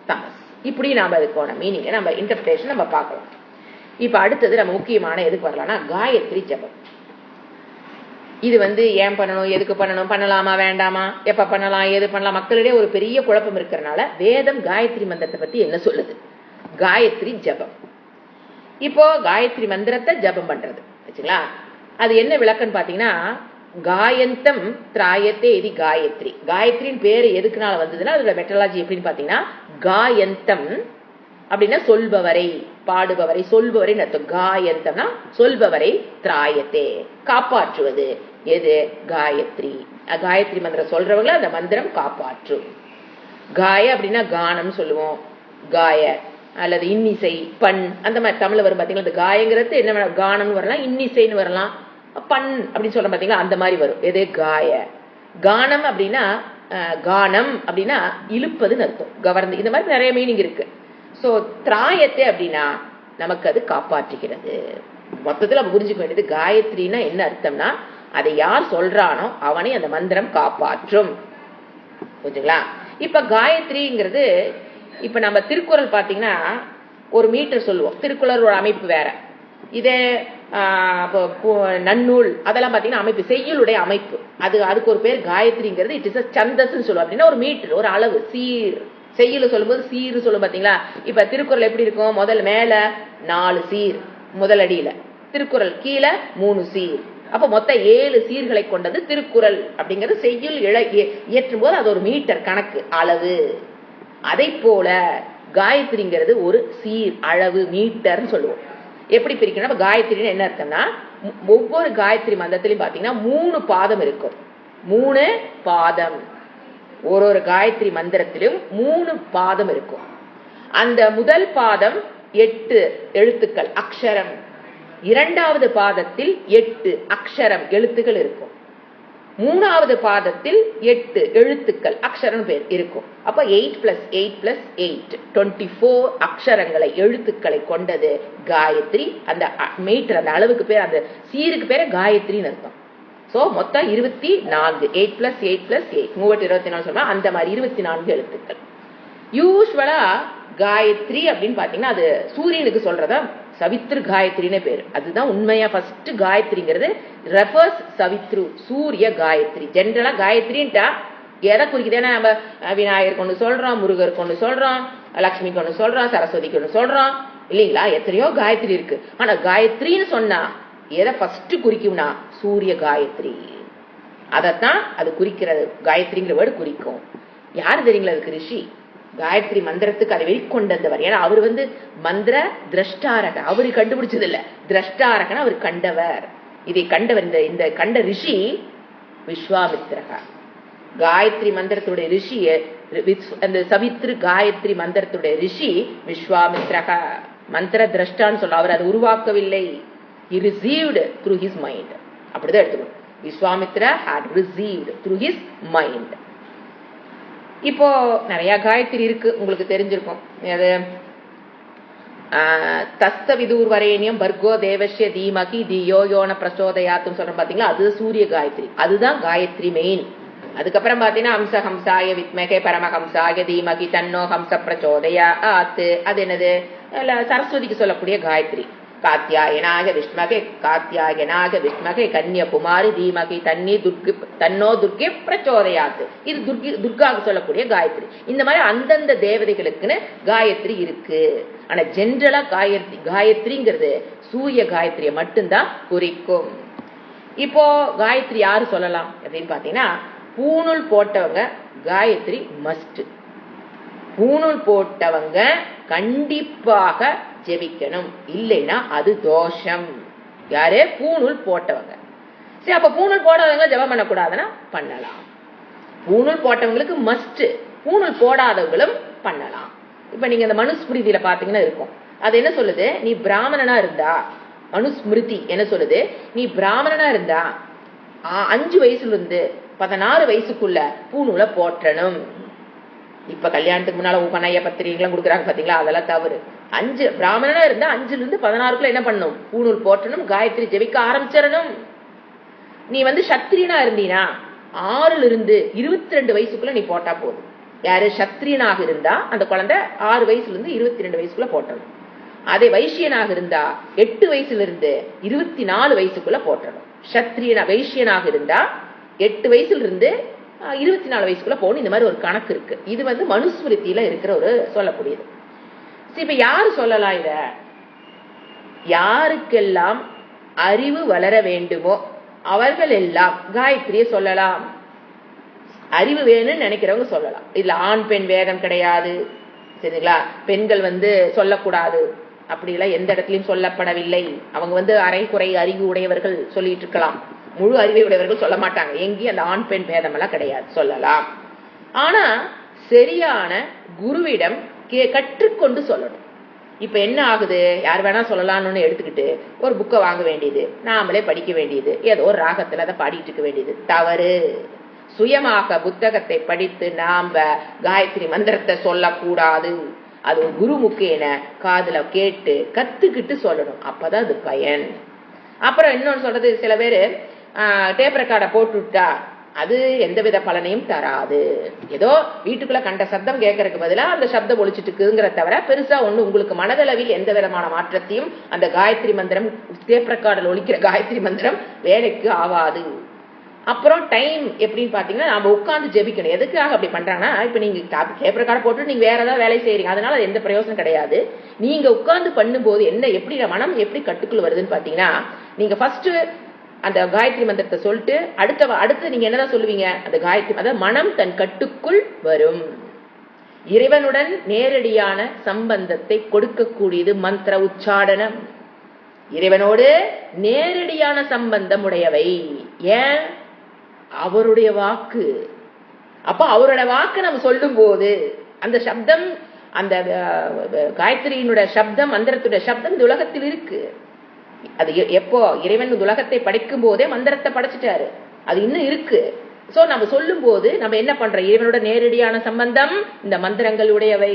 தமஸ். இப்படி நாம அதுக்கான மீனிங், நம்ம இன்டர்பிரேஷன் நம்ம பார்க்கலாம். இப்ப அடுத்தது நம்ம முக்கியமான எதுக்கு வரலாம்னா காயத்ரி ஜபம். இது ஏன் பண்ணணும், எதுக்கு பண்ணணும், பண்ணலாமா வேண்டாமா, எப்ப பண்ணலாம், எது பண்ணலாம், மக்களிடையே ஒரு பெரிய குழப்பம் இருக்கிறனால வேதம் காயத்ரி மந்திரத்தை பத்தி என்ன சொல்லுது? காயத்ரி ஜபம். இப்போ காயத்ரி மந்திரத்தை ஜபம் பண்றது வச்சுங்களா, அது என்ன விளக்கம்னு பாத்தீங்கன்னா, காயந்தம் திராயத்தே இது காயத்ரி. காயத்ரின் பேரு எதுக்குனால வந்ததுன்னா அதோட மெட்ரலாஜி எப்படின்னு பாத்தீங்கன்னா, காயந்தம் அப்படின்னா சொல்பவரை, பாடுபவரை, சொல்பவரை அர்த்தம். காயந்தம்னா சொல்பவரை, திராயத்தே காப்பாற்றுவது. எது? காயத்ரி. காயத்ரி மந்திரம் சொல்றவங்கள அந்த மந்திரம் காப்பாற்றும். காய அப்படின்னா கானம் சொல்லுவோம், காய அல்லது இன்னிசை, பண், அந்த மாதிரி தமிழ்ல வரும் பாத்தீங்களா. இந்த காயங்கிறது என்ன, கானம்னு வரலாம், இன்னிசைன்னு வரலாம், பண் அப்படின்னு சொல்ற பாத்தீங்களா, அந்த மாதிரி வரும். எது? காய. கானம் அப்படின்னா கானம் அப்படின்னா இழுப்பதுன்னு அர்த்தம், கவர்ந்து. இந்த மாதிரி நிறைய மீனிங் இருக்கு. சோ திராயத்தை அப்படின்னா நமக்கு அது காப்பாற்றுகிறது. மொத்தத்தில் நம்ம புரிஞ்சுக்க வேண்டியது காயத்ரினா என்ன அர்த்தம்னா, அதை யார் சொல்றானோ அவனை அந்த மந்திரம் காப்பாற்றும். புரிஞ்சுங்களா? இப்ப காயத்ரிங்கிறது, இப்ப நம்ம திருக்குறள் பாத்தீங்கன்னா ஒரு மீட்டர் சொல்லுவோம், திருக்குறளோட அமைப்பு வேற. இதே நன்னூல் அதெல்லாம் பாத்தீங்கன்னா அமைப்பு, செய்யுளுடைய அமைப்பு, அதுக்கு ஒரு பேர் காயத்ரிங்கிறது. இட் இஸ் அ சந்தஸ்ன்னு சொல்லுவோம். அப்படின்னா ஒரு மீட்டர், ஒரு அளவு, சீர். செய்யுள சொல்லும்போது சீர் சொல்லும் பாத்தீங்களா. இப்ப திருக்குறள் எப்படி இருக்கும்? முதல் மேல 4 சீர் முதல் அடியில, திருக்குறள் கீழே 3 சீர். அப்ப மொத்தம் 7 சீர்களை கொண்டது திருக்குறள். அப்படிங்கிறது செய்யுள் இயற்றும் போது அது ஒரு மீட்டர் கணக்கு, அளவு. அதை போல காயத்ரிங்கிறது ஒரு சீர், அளவு, மீட்டர்னு சொல்லுவோம். எப்படி பிரிக்கணும்? காயத்ரின்னு என்ன அர்த்தம்னா, ஒவ்வொரு காயத்ரி மந்திரத்திலையும் பாத்தீங்கன்னா 3 பாதம் இருக்கும். 3 பாதம். ஒரு காயத்ரி மந்திரத்திலும் 3 பாதம் இருக்கும். அந்த முதல் பாதம் 8 எழுத்துக்கள், அக்ஷரம். 2வது பாதத்தில் 8 அக்ஷரம், எழுத்துக்கள் இருக்கும். 3வது பாதத்தில் 8 எழுத்துக்கள், அக்ஷரம் பேர் இருக்கும். அப்ப 8 + 8 + 8 24 அக்ஷரங்களை, எழுத்துக்களை கொண்டது காயத்ரி. அந்த மீட்டர், அந்த அளவுக்கு பேர், அந்த சீருக்கு பேர காயத்ரின்னு அர்த்தம். சோ மொத்தம் 24, 8 + 8 + 8 24 சொல்றா. அந்த மாதிரி 24 எழுத்துக்கள். யூஸ்வலா காயத்ரி அப்படின்னு பாத்தீங்கன்னா அது சூரியனுக்கு சொல்றதா சவித்ரு காயத்ரின்னு பேரு. அதுதான் உண்மையா ஃபர்ஸ்ட் காயத்ரிங்கிறது ரெஃபர்ஸ் சவித்ரு, சூரிய காயத்ரி. ஜென்ரலா காயத்ரின்ட்டா எதை குறிக்குது? ஏன்னா நம்ம விநாயகருக்கு ஒண்ணு சொல்றோம், முருகருக்கு ஒண்ணு சொல்றோம், லட்சுமிக்கு ஒண்ணு சொல்றோம், சரஸ்வதிக்கு ஒண்ணு சொல்றோம் இல்லைங்களா. எத்தனையோ காயத்ரி இருக்கு. ஆனா காயத்ரின்னு சொன்னா எதை ஃபர்ஸ்ட் குறிக்கும்னா சூரிய காயத்ரி. அதத்தான் அது குறிக்கிறது. காயத்ரிங்கிற வேர்டு குறிக்கும். யாரு தெரியுங்களா அதுக்கு? ரிஷி. காயத்ரி மந்திரத்துக்கு அதை வெளிக்கொண்டவர். ஏன்னா அவர் மந்திர திரஷ்டாரக, அவரு கண்டுபிடிச்சது இல்ல, திரஷ்டாரகன் அவர் கண்டவர். இதை கண்டவர், இந்த கண்ட ரிஷி விஸ்வாமித்ரக. காயத்ரி மந்திரத்துடைய ரிஷி, அந்த சவித்ரு காயத்ரி மந்திரத்துடைய ரிஷி விஸ்வாமித்ரக. மந்திர திரஷ்டான்னு சொல்ல, அவர் அதை உருவாக்கவில்லை. He received through his mind. அப்படிதான் எடுத்துக்கணும். Vishwamitra had received through his mind. இப்போ நிறைய காயத்ரி இருக்கு, உங்களுக்கு தெரிஞ்சிருக்கும். அது தஸ்த விதூர் வரேனியம் பர்கோ தேவஸ்ய தீமகி தியோ யோன பிரச்சோதயாத்துன்னு சொல்றோம் பாத்தீங்களா, அது சூரிய காயத்ரி. அதுதான் காயத்ரி மெயின். அதுக்கப்புறம் பாத்தீங்கன்னா ஹம்சஹம்சாய வித்மகே பரமஹம்சாய தீமகி தன்னோ ஹம்ச பிரச்சோதயாத். அது என்னது? சரஸ்வதிக்கு சொல்லக்கூடிய காயத்ரி. காத்தியாயனாக விஷ்மகே கன்னியகுமாரி தீமகி தன்னோ துர்கே பிரச்சோதயாத்து. இது துர்காவுக்கு சொல்லக்கூடிய காயத்ரி. இந்த மாதிரி அந்தந்த தேவதைகளுக்குன்னு காயத்ரி இருக்கு. ஆனா ஜென்ரலா காயத்ரிங்கிறது சூரிய காயத்ரியை மட்டும்தான் குறிக்கும். இப்போ காயத்ரி யாரு சொல்லலாம் அப்படின்னு பாத்தீங்கன்னா, பூணூல் போட்டவங்க காயத்ரி மஸ்ட். பூணூல் போட்டவங்க கண்டிப்பாக ஜெபிக்கணும், இல்லைன்னா அது தோஷம். யாரு? பூணூல் போட்டவங்க. சரி, அப்ப பூணூல் போடாதவங்க ஜெபம் பண்ணக்கூடாதுன்னா பண்ணலாம். பூணூல் போட்டவங்களுக்கு மஸ்ட், பூணூல் போடாதவங்களும் பண்ணலாம். இப்ப நீங்க இந்த மனுஸ்மிருதியில பாத்தீங்கன்னா இருக்கும். அது என்ன சொல்லுது? நீ பிராமணனா இருந்தா, மனுஸ்மிருதி என்ன சொல்லுது? நீ பிராமணனா இருந்தா 5 வயசுல இருந்து 16 வயசுக்குள்ள பூணூலை போற்றணும். இப்ப கல்யாணத்துக்கு முன்னால உபநய பத்திரிகைலாம் கொடுக்குறாங்க பாத்தீங்களா, அதெல்லாம் தவறு. 5 பிராமணனா இருந்தா 5ல இருந்து 16க்குள்ள என்ன பண்ணணும்? பூணூல் போற்றணும், காயத்ரி ஜெபிக்க ஆரம்பிச்சிடணும். நீ சத்திரியனா இருந்தீனா 6ல இருந்து 22 வயசுக்குள்ள நீ போட்டா போதும். யாரு? சத்திரியனாக இருந்தா அந்த குழந்தை 6 வயசுல இருந்து 22 வயசுக்குள்ள போட்டணும். அதே வைசியனாக இருந்தா 8 வயசுல இருந்து 24 வயசுக்குள்ள போட்டணும். வைசியனாக இருந்தா 8 வயசுல இருந்து 24 வயசுக்குள்ள போகணும். இந்த மாதிரி ஒரு கணக்கு இருக்கு. இது மனுஸ்மிருதியில இருக்கிற ஒரு சொல்லக்கூடியது. இப்ப யாரு சொல்லலாம் இத? யாருக்கெல்லாம் அறிவு வளர வேண்டுமோ அவர்கள் எல்லாம் காயத்ரியை சொல்லலாம். அறிவு வேணும்னு நினைக்கிறவங்க சொல்லலாம். இதுல ஆண் பெண் வேதம் கிடையாது, சரிங்களா? பெண்கள் சொல்லக்கூடாது அப்படிலாம் எந்த இடத்துலயும் சொல்லப்படவில்லை. அவங்க அரைக்குறை அறிவு உடையவர்கள் சொல்லிட்டு இருக்கலாம், முழு அறிவை உடையவர்கள் சொல்ல மாட்டாங்க. எங்கேயும் அந்த ஆண் பெண் பேதம் எல்லாம் கிடையாது, சொல்லலாம். ஆனா சரியான குருவிடம் கற்றுக்கொண்டு சொல்லணும். இப்ப என்ன ஆகுது? யார் வேணா சொல்லலாம்னு எடுத்துக்கிட்டு ஒரு புக்கை வாங்க வேண்டியது, நாமளே படிக்க வேண்டியது, ஏதோ ஒரு ராகத்துல அதை பாடிட்டு இருக்க வேண்டியது தவறு. சுயமாக புத்தகத்தை படித்து நாம காயத்ரி மந்திரத்தை சொல்லக்கூடாது. அது ஒரு குருமுக்கேன காதுல கேட்டு கத்துக்கிட்டு சொல்லணும். அப்பதான் அது பயன். அப்புறம் இன்னொன்னு சொல்றது, சில பேரு டேப் ரெக்கார்டை போட்டுட்டா அது எந்தவித பலனையும் தராது. ஏதோ வீட்டுக்குள்ள கண்ட சப்தம் கேட்கறதுக்கு பதிலா அந்த சப்தம் ஒழிச்சிட்டு இருக்குங்கிற தவிர பெருசா ஒண்ணு உங்களுக்கு மனதளவில் எந்த விதமான மாற்றத்தையும் அந்த காயத்ரி மந்திரம், டேப் ரெக்கார்டில் ஒழிக்கிற காயத்ரி மந்திரம் வேலைக்கு ஆவாது. அப்புறம் டைம் எப்படின்னு பாத்தீங்கன்னா, நாம உட்கார்ந்து ஜெபிக்கணும். எதுக்காக அப்படி பண்றாங்கன்னா, இப்ப நீங்க டேப் ரெக்கார்ட் போட்டு நீங்க வேற ஏதாவது வேலை செய்யறீங்க, அதனால எந்த பிரயோசனம் கிடையாது. நீங்க உட்கார்ந்து பண்ணும்போது எப்படி மனம் எப்படி கட்டுக்குள்ள வருதுன்னு பாத்தீங்கன்னா, நீங்க ஃபர்ஸ்ட் அந்த காயத்ரி மந்திரத்தை சொல்லிட்டு அடுத்து நீங்க என்னதான் சொல்லுவீங்க? அந்த காயத்ரி, அதாவது மனம் தன் கட்டுக்குள் வரும். இறைவனுடன் நேரடியான சம்பந்தத்தை கொடுக்கக்கூடியது மந்திர உச்சாடனம். இறைவனோடு நேரடியான சம்பந்தம் உடையவை. ஏன்? அவருடைய வாக்கு. அப்ப அவரோட வாக்கு நம்ம சொல்லும் போது அந்த சப்தம், அந்த காயத்ரியினுடைய சப்தம், மந்திரத்துடைய சப்தம் இந்த உலகத்தில் இருக்கு. அது எப்போ? இறைவன் உலகத்தை படைக்கும் போதே மந்திரத்தை படைச்சிட்டாரு, அது இன்னும் இருக்கு. சோ நம்ம சொல்லும் போது நம்ம என்ன பண்றோம்? இறைவனோட நேரடியான சம்பந்தம் இந்த மந்திரங்களுடையவை.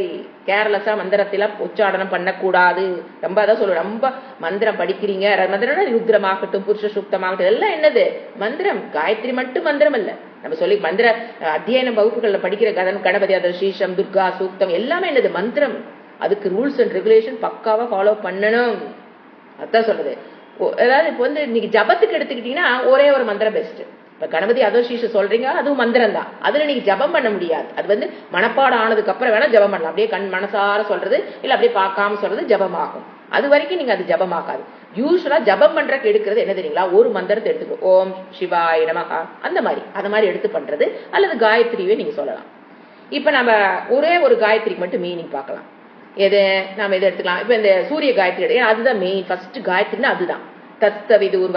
கேர்லஸா மந்திரத்தில உச்சாடனம் பண்ணக்கூடாது. ரொம்ப அதான் சொல்லுவோம், ரொம்ப மந்திரம் படிக்கிறீங்க, மந்திரம் ருத்ரமாகட்டும், புருஷ சூக்தமாகட்டும், இதெல்லாம் என்னது? மந்திரம். காயத்ரி மட்டும் மந்திரம் அல்ல. நம்ம சொல்லி மந்திர அத்தியன வகுப்புகள்ல படிக்கிற கணபதி, அதர், ஸ்ரீஷம், துர்கா சூக்தம் எல்லாமே என்னது? மந்திரம். அதுக்கு ரூல்ஸ் அண்ட் ரெகுலேஷன் பக்காவா ஃபாலோ பண்ணணும். அதான் சொல்றது. அதாவது இப்ப இன்னைக்கு ஜபத்துக்கு எடுத்துக்கிட்டீங்கன்னா ஒரே ஒரு மந்திரம் பெஸ்ட். இப்ப கணபதி அதோஷீஷ சொல்றீங்க, அதுவும் மந்திரம் தான். அதுல நீங்க ஜபம் பண்ண முடியாது. அது மனப்பாடம் ஆனதுக்கு அப்புறம் வேணா ஜபம் பண்ணலாம். அப்படியே மனசார சொல்றது இல்ல அப்படியே பார்க்காம சொல்றது ஜபம் ஆகும். அது வரைக்கும் நீங்க அது ஜபம் ஆகாது. யூஸ்வலா ஜபம் பண்றதுக்கு எடுக்கிறது என்ன தெரியுங்களா? ஒரு மந்திரத்தை எடுத்துக்கோ, ஓம் சிவாய நமஹ, அந்த மாதிரி எடுத்து பண்றது. அல்லது காயத்ரியே நீங்க சொல்லலாம். இப்ப நம்ம ஒரே ஒரு காயத்ரிக்கு மட்டும் மீனிங் பார்க்கலாம். எது நாம எதை எடுத்துக்கலாம்? இப்ப இந்த சூரிய காயத்ரி, அதுதான் மெயின். ஃபர்ஸ்ட் காயத்ரின்னா அதுதான். தஸ்தவிதூர்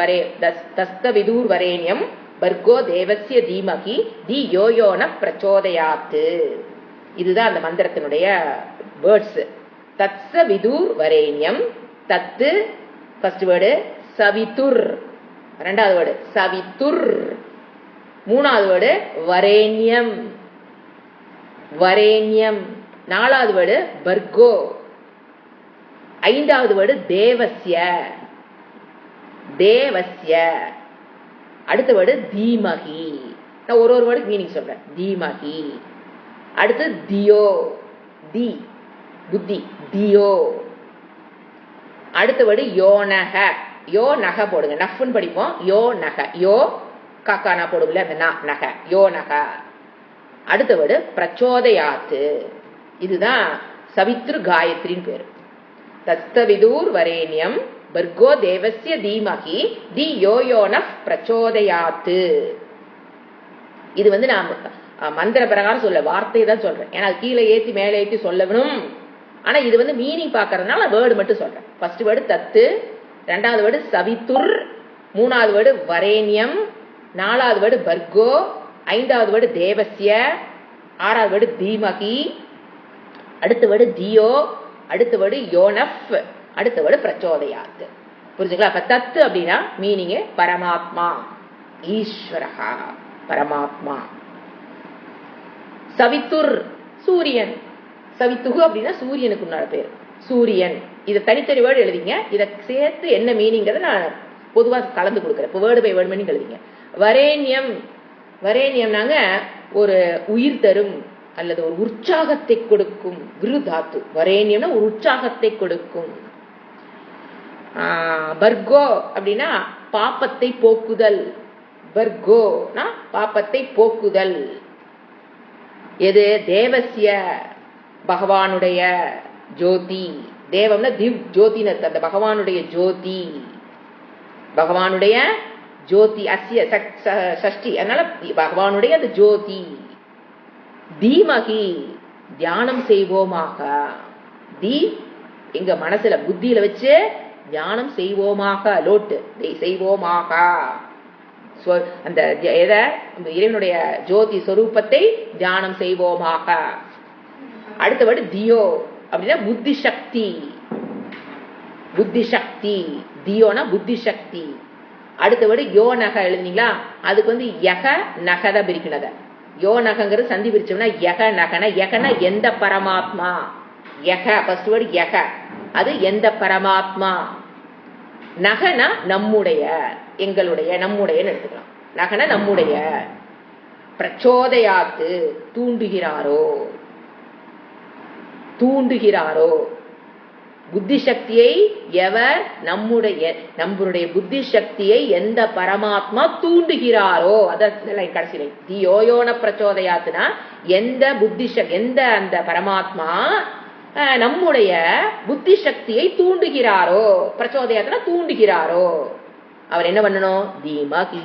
வரேண்யம் பர்கோ தேவஸ்ய தீமகி தி யோயோன பிரச்சோதயாத்து. இதுதான் அந்த மந்திரத்தினுடைய வேர்ட்ஸ். தத்சவிதூர் வரேண்யம். தத்து ஃபர்ஸ்ட் வேர்டு, சவிதுர் ரெண்டாவது வேர்டு, சவிதுர் மூணாவது வேர்டு, வரேண்யம் வரேண்யம் நாலாவது வேர்டு, பர்கோ ஐந்தாவது வேர்டு, தேவஸ்ய தேவஸ்ய அடுத்த வேர்டு தீமகி. நான் ஒரு வேர்டு மீனிங் சொல்றேன். தீமகி. அடுத்து தியோ, தி புத்தி, தியோ. அடுத்த வேர்டு யோனக, யோ நக போடுங்க, நஃப்னு படிப்போம். யோ நக, யோ காக்கா நான் போடுவோம்ல அந்த நக, யோ நக. அடுத்த வேர்டு பிரச்சோதயாத்து. இதுதான் சவித்ரு காயத்ரின்னு பேரு. தஸ்தவிதூர் வரேண்யம் பர்கோ தேவஸ்ய தீமகி தி யோயோன பிரச்சோதயாத்து. இது நான் மந்திர பிரகாரம் சொல்ல, வார்த்தையை தான் சொல்றேன். ஏன்னா கீழே ஏத்தி மேலே ஏத்தி சொல்லணும். ஆனா இது மீனிங் பாக்குறதுனால வேர்டு மட்டும் சொல்றேன். ஃபர்ஸ்ட் வேர்டு தத்து, ரெண்டாவது வேர்டு சவித்துர், மூணாவது வேர்டு வரேண்யம், நாலாவது வேர்டு பர்கோ, ஐந்தாவது வேர்டு தேவஸ்ய, ஆறாவது வேர்டு தீமகி, அடுத்த வேர்டு தியோ, அடுத்த வேர்டு யோனஃப், அடுத்த வேர்டு பிரச்சோதயாத். புரிஞ்சுங்களா? அப்ப தத்து அப்படின்னா மீனிங் பரமாத்மா, ஈஸ்வரஹா, பரமாத்மா. சவித்துர் சூரியன், சவித்துகு அப்படின்னா சூரியனுக்கு உண்டான பேர், சூரியன். இதை தனித்தனி வேர்டு எழுதிங்க, இதை சேர்த்து என்ன மீனிங்கிறத நான் பொதுவாக கலந்து கொடுக்குறேன். இப்போ வேர்டு பை வேர்டு மீனிங் எழுதிங்க. வரேண்யம், வரேண்யம்னாங்க ஒரு உயிர் தரும் அல்லது ஒரு உற்சாகத்தை கொடுக்கும் விருதாத்து. வரேண்யம்னா ஒரு உற்சாகத்தை கொடுக்கும். பர்கோ அப்படின்னா பாப்பத்தை போக்குதல், பர்கோனா பாப்பத்தை போக்குதல். எது? தேவசிய, பகவானுடைய ஜோதி. தேவம்னா திவ் ஜோதின்னு அர்த்தம். அந்த பகவானுடைய ஜோதி, பகவானுடைய ஜோதி, அஸ்ய சஷ்டி, அதனால பகவானுடைய அந்த ஜோதி. தீமகி தியானம் செய்வோமாக, தி எங்க மனசுல புத்தியில வச்சு தியானம் செய்வோமாக, லோட்டு செய்வோமாக. அந்த இறைவனுடைய ஜோதி சொரூபத்தை தியானம் செய்வோமாக. அடுத்த வேர்டு தியோ அப்படின்னா புத்தி சக்தி, புத்தி சக்தி. தியோனா புத்தி சக்தி. அடுத்த வேர்டு யோ நக எழுதுனீங்களா? அதுக்கு யக நகத பிரிக்கணத. யோ நகங்கிறது சந்தி பிரிச்சோம்னா யக நகன. யகனா எந்த பரமாத்மா, யக ஃபர்ஸ்ட் வேர்டு யக, அது எந்த பரமாத்மா. நகனா நம்முடைய, எங்களுடைய, நம்முடையன்னு எடுத்துக்கலாம். நகன நம்முடைய. பிரச்சோதயாத்து தூண்டுகிறாரோ, தூண்டுகிறாரோ. புத்தி சக்தியை எவர், நம்முடைய புத்தி சக்தியை எந்த பரமாத்மா தூண்டுகிறாரோ, அதான் கடைசி தியோயோன பிரச்சோதயாத்துனா எந்த புத்தி எந்த அந்த பரமாத்மா நம்முடைய புத்தி சக்தியை தூண்டுகிறாரோ, பிரச்சோதயாத்துனா தூண்டுகிறாரோ, அவர் என்ன பண்ணணும்? தீமகி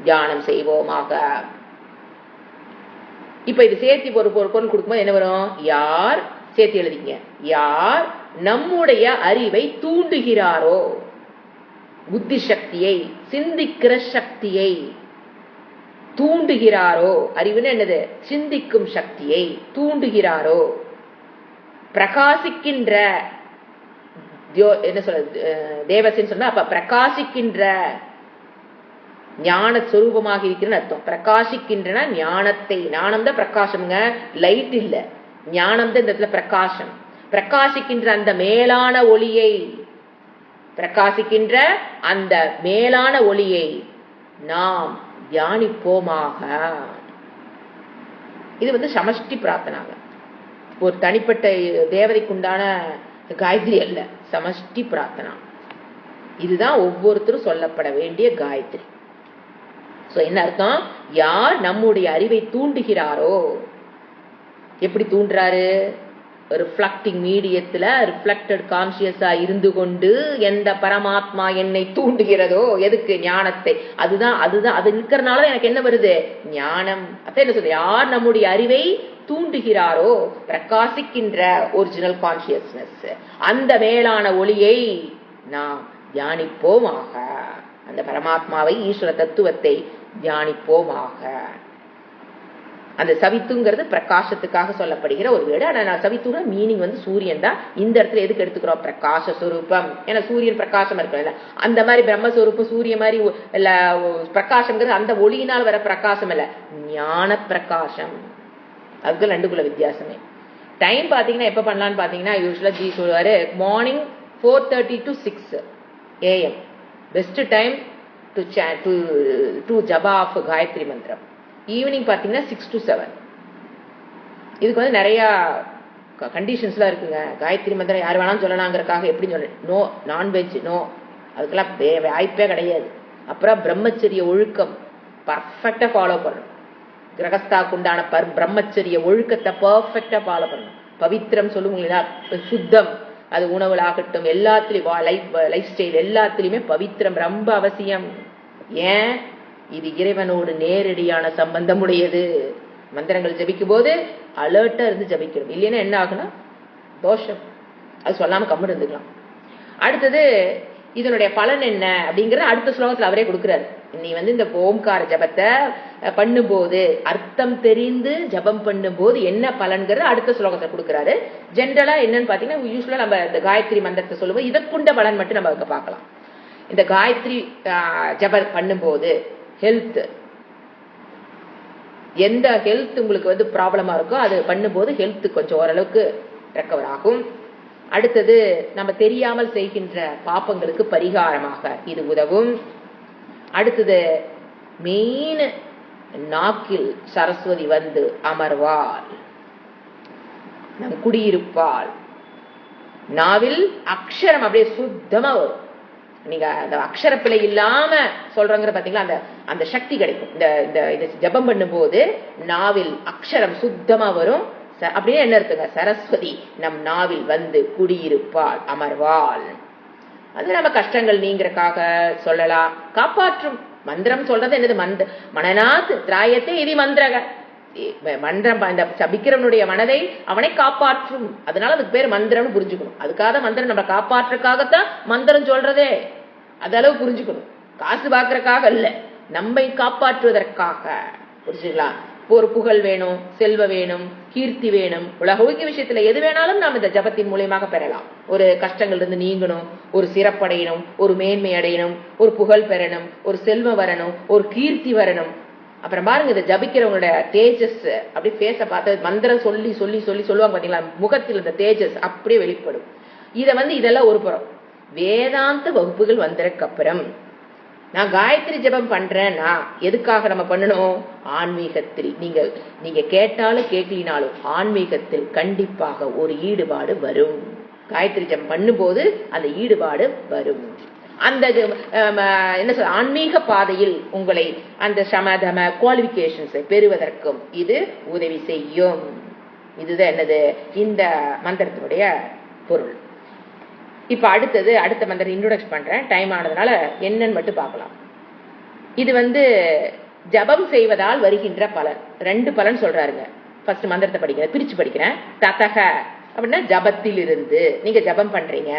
தியானம் செய்வோமாக. இப்ப இது சேர்த்தி ஒரு பொருள் கொடுக்கும்போது என்ன வரும்? யார், சேர்த்து எழுதிங்க. யார் நம்முடைய அறிவை தூண்டுகிறாரோ, புத்தி சக்தியை, சிந்திக்கிற சக்தியை தூண்டுகிறாரோ. அறிவுன்னு என்னது? சிந்திக்கும் சக்தியை தூண்டுகிறாரோ. பிரகாசிக்கின்ற, என்ன சொல்றது, தேவசின்னு சொன்னா அப்ப பிரகாசிக்கின்ற ஞான சொரூபமாக இருக்கிறன்னு அர்த்தம். பிரகாசிக்கின்றன ஞானத்தை, ஞானம் தான் பிரகாசம்ங்க, லைட் இல்ல, ஞானம் தான் இந்த இடத்துல பிரகாசம். பிரகாசிக்கின்ற அந்த மேலான ஒளியை, பிரகாசிக்கின்ற அந்த மேலான ஒளியை நாம் தியானிப்போமாக. இது சமஷ்டி பிரார்த்தனாங்க, ஒரு தனிப்பட்ட தேவதைக்குண்டான காயத்ரி அல்ல, சமஷ்டி பிரார்த்தனா. இதுதான் ஒவ்வொருத்தரும் சொல்லப்பட வேண்டிய காயத்ரி. என்ன அர்த்தம்? யார் நம்முடைய அறிவை தூண்டுகிறாரோ. எப்படி தூண்டுறாரு? ரிஃப்ளக்டிங் மீடியத்துல ரிஃப்ளெக்டட் கான்சியஸா இருந்து கொண்டு எந்த பரமாத்மா என்னை தூண்டுகிறதோ, எதுக்கு? ஞானத்தை. அதுதான் அது இருக்கிறதுனால எனக்கு என்ன வருது? ஞானம். அப்ப என்ன சொல்ற? யார் நம்முடைய அறிவை தூண்டுகிறாரோ, பிரகாசிக்கின்ற ஒரிஜினல் கான்சியஸ்னஸ், அந்த மேலான ஒளியை நாம் தியானிப்போமாக. அந்த பரமாத்மாவை, ஈஸ்வர தத்துவத்தை தியானிப்போமாக. அந்த சவித்துங்கிறது பிரகாசத்துக்காக சொல்லப்படுகிற ஒரு வேர்டு. ஆனா நான் சவித்துனா மீனிங் சூரியன் தான். இந்த இடத்துல எதுக்கு எடுத்துக்கிறோம்? பிரகாச சுரூபம். ஏன்னா சூரியன் பிரகாசம் இருக்கல, அந்த மாதிரி பிரம்மஸ்வரூபம் சூரிய மாதிரி இல்ல. பிரகாசம்ங்கிறது அந்த ஒளியினால் வர பிரகாசம் இல்ல, ஞான பிரகாசம். அதுக்கு ரெண்டுக்குள்ள வித்தியாசமே. டைம் பாத்தீங்கன்னா எப்ப பண்ணலான்னு பாத்தீங்கன்னா, யூஸ்வலா ஜி சொல்லுவாரு morning 4:30 to 6 AM best time to japa of Gayatri mantram. Evening பாத்தீங்கன்னா 6 to 7. இதுக்கு நிறைய கண்டிஷன்ஸ்லாம் இருக்குங்க. காயத்ரி மந்திரம் யார் வேணாலும் சொல்லலாங்கிறதுக்காக எப்படி சொல்ல, நோ நான்வெஜ், நோ, அதுக்கெல்லாம் வாய்ப்பே கிடையாது. அப்புறம் பிரம்மச்சரிய ஒழுக்கம் பர்ஃபெக்டா ஃபாலோ பண்ணணும். கிரகஸ்தாக்கு உண்டான பிரம்மச்சரிய ஒழுக்கத்தை பர்ஃபெக்டா ஃபாலோ பண்ணணும். பவித்திரம் சொல்லுவீங்களா, சுத்தம், அது உணவுல ஆகட்டும், எல்லாத்துலயும் லைஃப் ஸ்டைல் எல்லாத்துலயுமே பவித்திரம் ரொம்ப அவசியம். ஏன்? இது இறைவனோடு நேரடியான சம்பந்தம் உடையது. மந்திரங்கள் ஜபிக்கும் போது அலர்ட்டா இருந்து ஜபிக்கணும். இல்லைன்னா என்ன ஆகுனா தோஷம். அது சொல்லாம கம்முன்னு இருந்துக்கலாம். அடுத்தது இதனுடைய பலன் என்ன அப்படிங்கறது அடுத்த ஸ்லோகத்துல அவரே கொடுக்கிறாரு. நீ இந்த ஓம்கார ஜபத்தை பண்ணும்போது, அர்த்தம் தெரிந்து ஜபம் பண்ணும்போது என்ன பலன்கிறது அடுத்த ஸ்லோகத்தை கொடுக்கிறாரு. ஜென்ரலா என்னன்னு பாத்தீங்கன்னா, யூஸ்வலா நம்ம இந்த காயத்ரி மந்திரத்தை சொல்லும்போது இதற்குண்ட பலன் மட்டும் நம்ம பார்க்கலாம். இந்த காயத்ரி ஜபம் பண்ணும்போது ஹெல்த், எந்த ஹெல்த் உங்களுக்கு ப்ராப்ளமா இருக்கோ அது பண்ணும்போது ஹெல்த் கொஞ்சம் ஓரளவுக்கு ரெக்கவர் ஆகும். அடுத்தது நம்ம தெரியாமல் செய்கின்ற பாப்பங்களுக்கு பரிகாரமாக இது உதவும். அடுத்தது மெயின், நாக்கில் சரஸ்வதி அமர்வாள், நம் குடியிருப்பாள். நாவில் அக்ஷரம் அப்படியே சுத்தமா வரும். நீங்க அந்த அக்ஷரப்பிழை இல்லாம சொல்றங்கிற பாத்தீங்களா, அந்த சக்தி கிடைக்கும். இந்த ஜபம் பண்ணும்போது நாவில் அக்ஷரம் சுத்தமா வரும். அப்படியே என்ன இருக்குங்க, சரஸ்வதி நம் நாவில் குடியிருப்பாள், அமர்வாள். அது நம்ம கஷ்டங்கள் நீங்கிறக்காக சொல்லலாம். காப்பாற்றும் மந்திரம் சொல்றது என்னது, மனநாத் திராயத்தை இது மந்திரக மந்திரம். இந்த சபிக்கிறவனுடைய மனதை அவனை காப்பாற்றும். அதனால அதுக்கு பேர் மந்திரம்னு புரிஞ்சுக்கணும். அதுக்காக மந்திரம் நம்ம காப்பாற்றுறதுக்காகத்தான் மந்திரம் சொல்றதே. அது அளவு புரிஞ்சுக்கணும். காசு பாக்குறதுக்காக இல்ல, நம்மை காப்பாற்றுவதற்காக. புரிஞ்சுக்கலாம். ஒரு புகழ் வேணும், செல்வ வேணும், கீர்த்தி வேணும், உலகோக்கிய விஷயத்துல எது வேணாலும் நாம் இந்த ஜபத்தின் மூலியமாக பெறலாம். ஒரு கஷ்டங்கள் இருந்து நீங்கணும், ஒரு சிறப்படையணும், ஒரு மேன்மை அடையணும், ஒரு புகழ் பெறணும், ஒரு செல்வம் வரணும், ஒரு கீர்த்தி வரணும். அப்புறம் பாருங்க, இதை ஜபிக்கிறவங்களோட தேஜஸ் அப்படி பேச பார்த்து மந்திரம் சொல்லி சொல்லி சொல்லி சொல்லுவாங்க பாத்தீங்களா, முகத்தில் இந்த தேஜஸ் அப்படியே வெளிப்படும். இதெல்லாம் ஒரு புறம். வேதாந்த வகுப்புகள் வந்ததுக்கு அப்புறம் நான் காயத்ரி ஜபம் பண்றேன்னா எதுக்காக நம்ம பண்ணணும், ஆன்மீகத்தில். நீங்க கேட்டாலும் கேட்கலினாலும் ஆன்மீகத்தில் கண்டிப்பாக ஒரு ஈடுபாடு வரும். காயத்ரி ஜபம் பண்ணும்போது அந்த ஈடுபாடு வரும். அந்த என்ன சொல்ற, ஆன்மீக பாதையில் உங்களை அந்த சமதம குவாலிபிகேஷன்ஸை பெறுவதற்கும் இது உதவி செய்யும். இதுதான் என்னது, இந்த மந்திரத்தினுடைய பொருள். இப்ப அடுத்த மந்திரம் இன்ட்ரோடக்ஷன் பண்றேன். டைம் ஆனதுனால என்னன்னு மட்டும் பார்க்கலாம். இது ஜபம் செய்வதால் வருகின்ற பலன். 2 பலன் சொல்றாருங்க. ஃபர்ஸ்ட் மந்திரத்தை படிக்கிறேன், பிரிச்சு படிக்கிறேன். ததக அப்படின்னா ஜபத்தில் இருந்து நீங்க ஜபம் பண்றீங்க.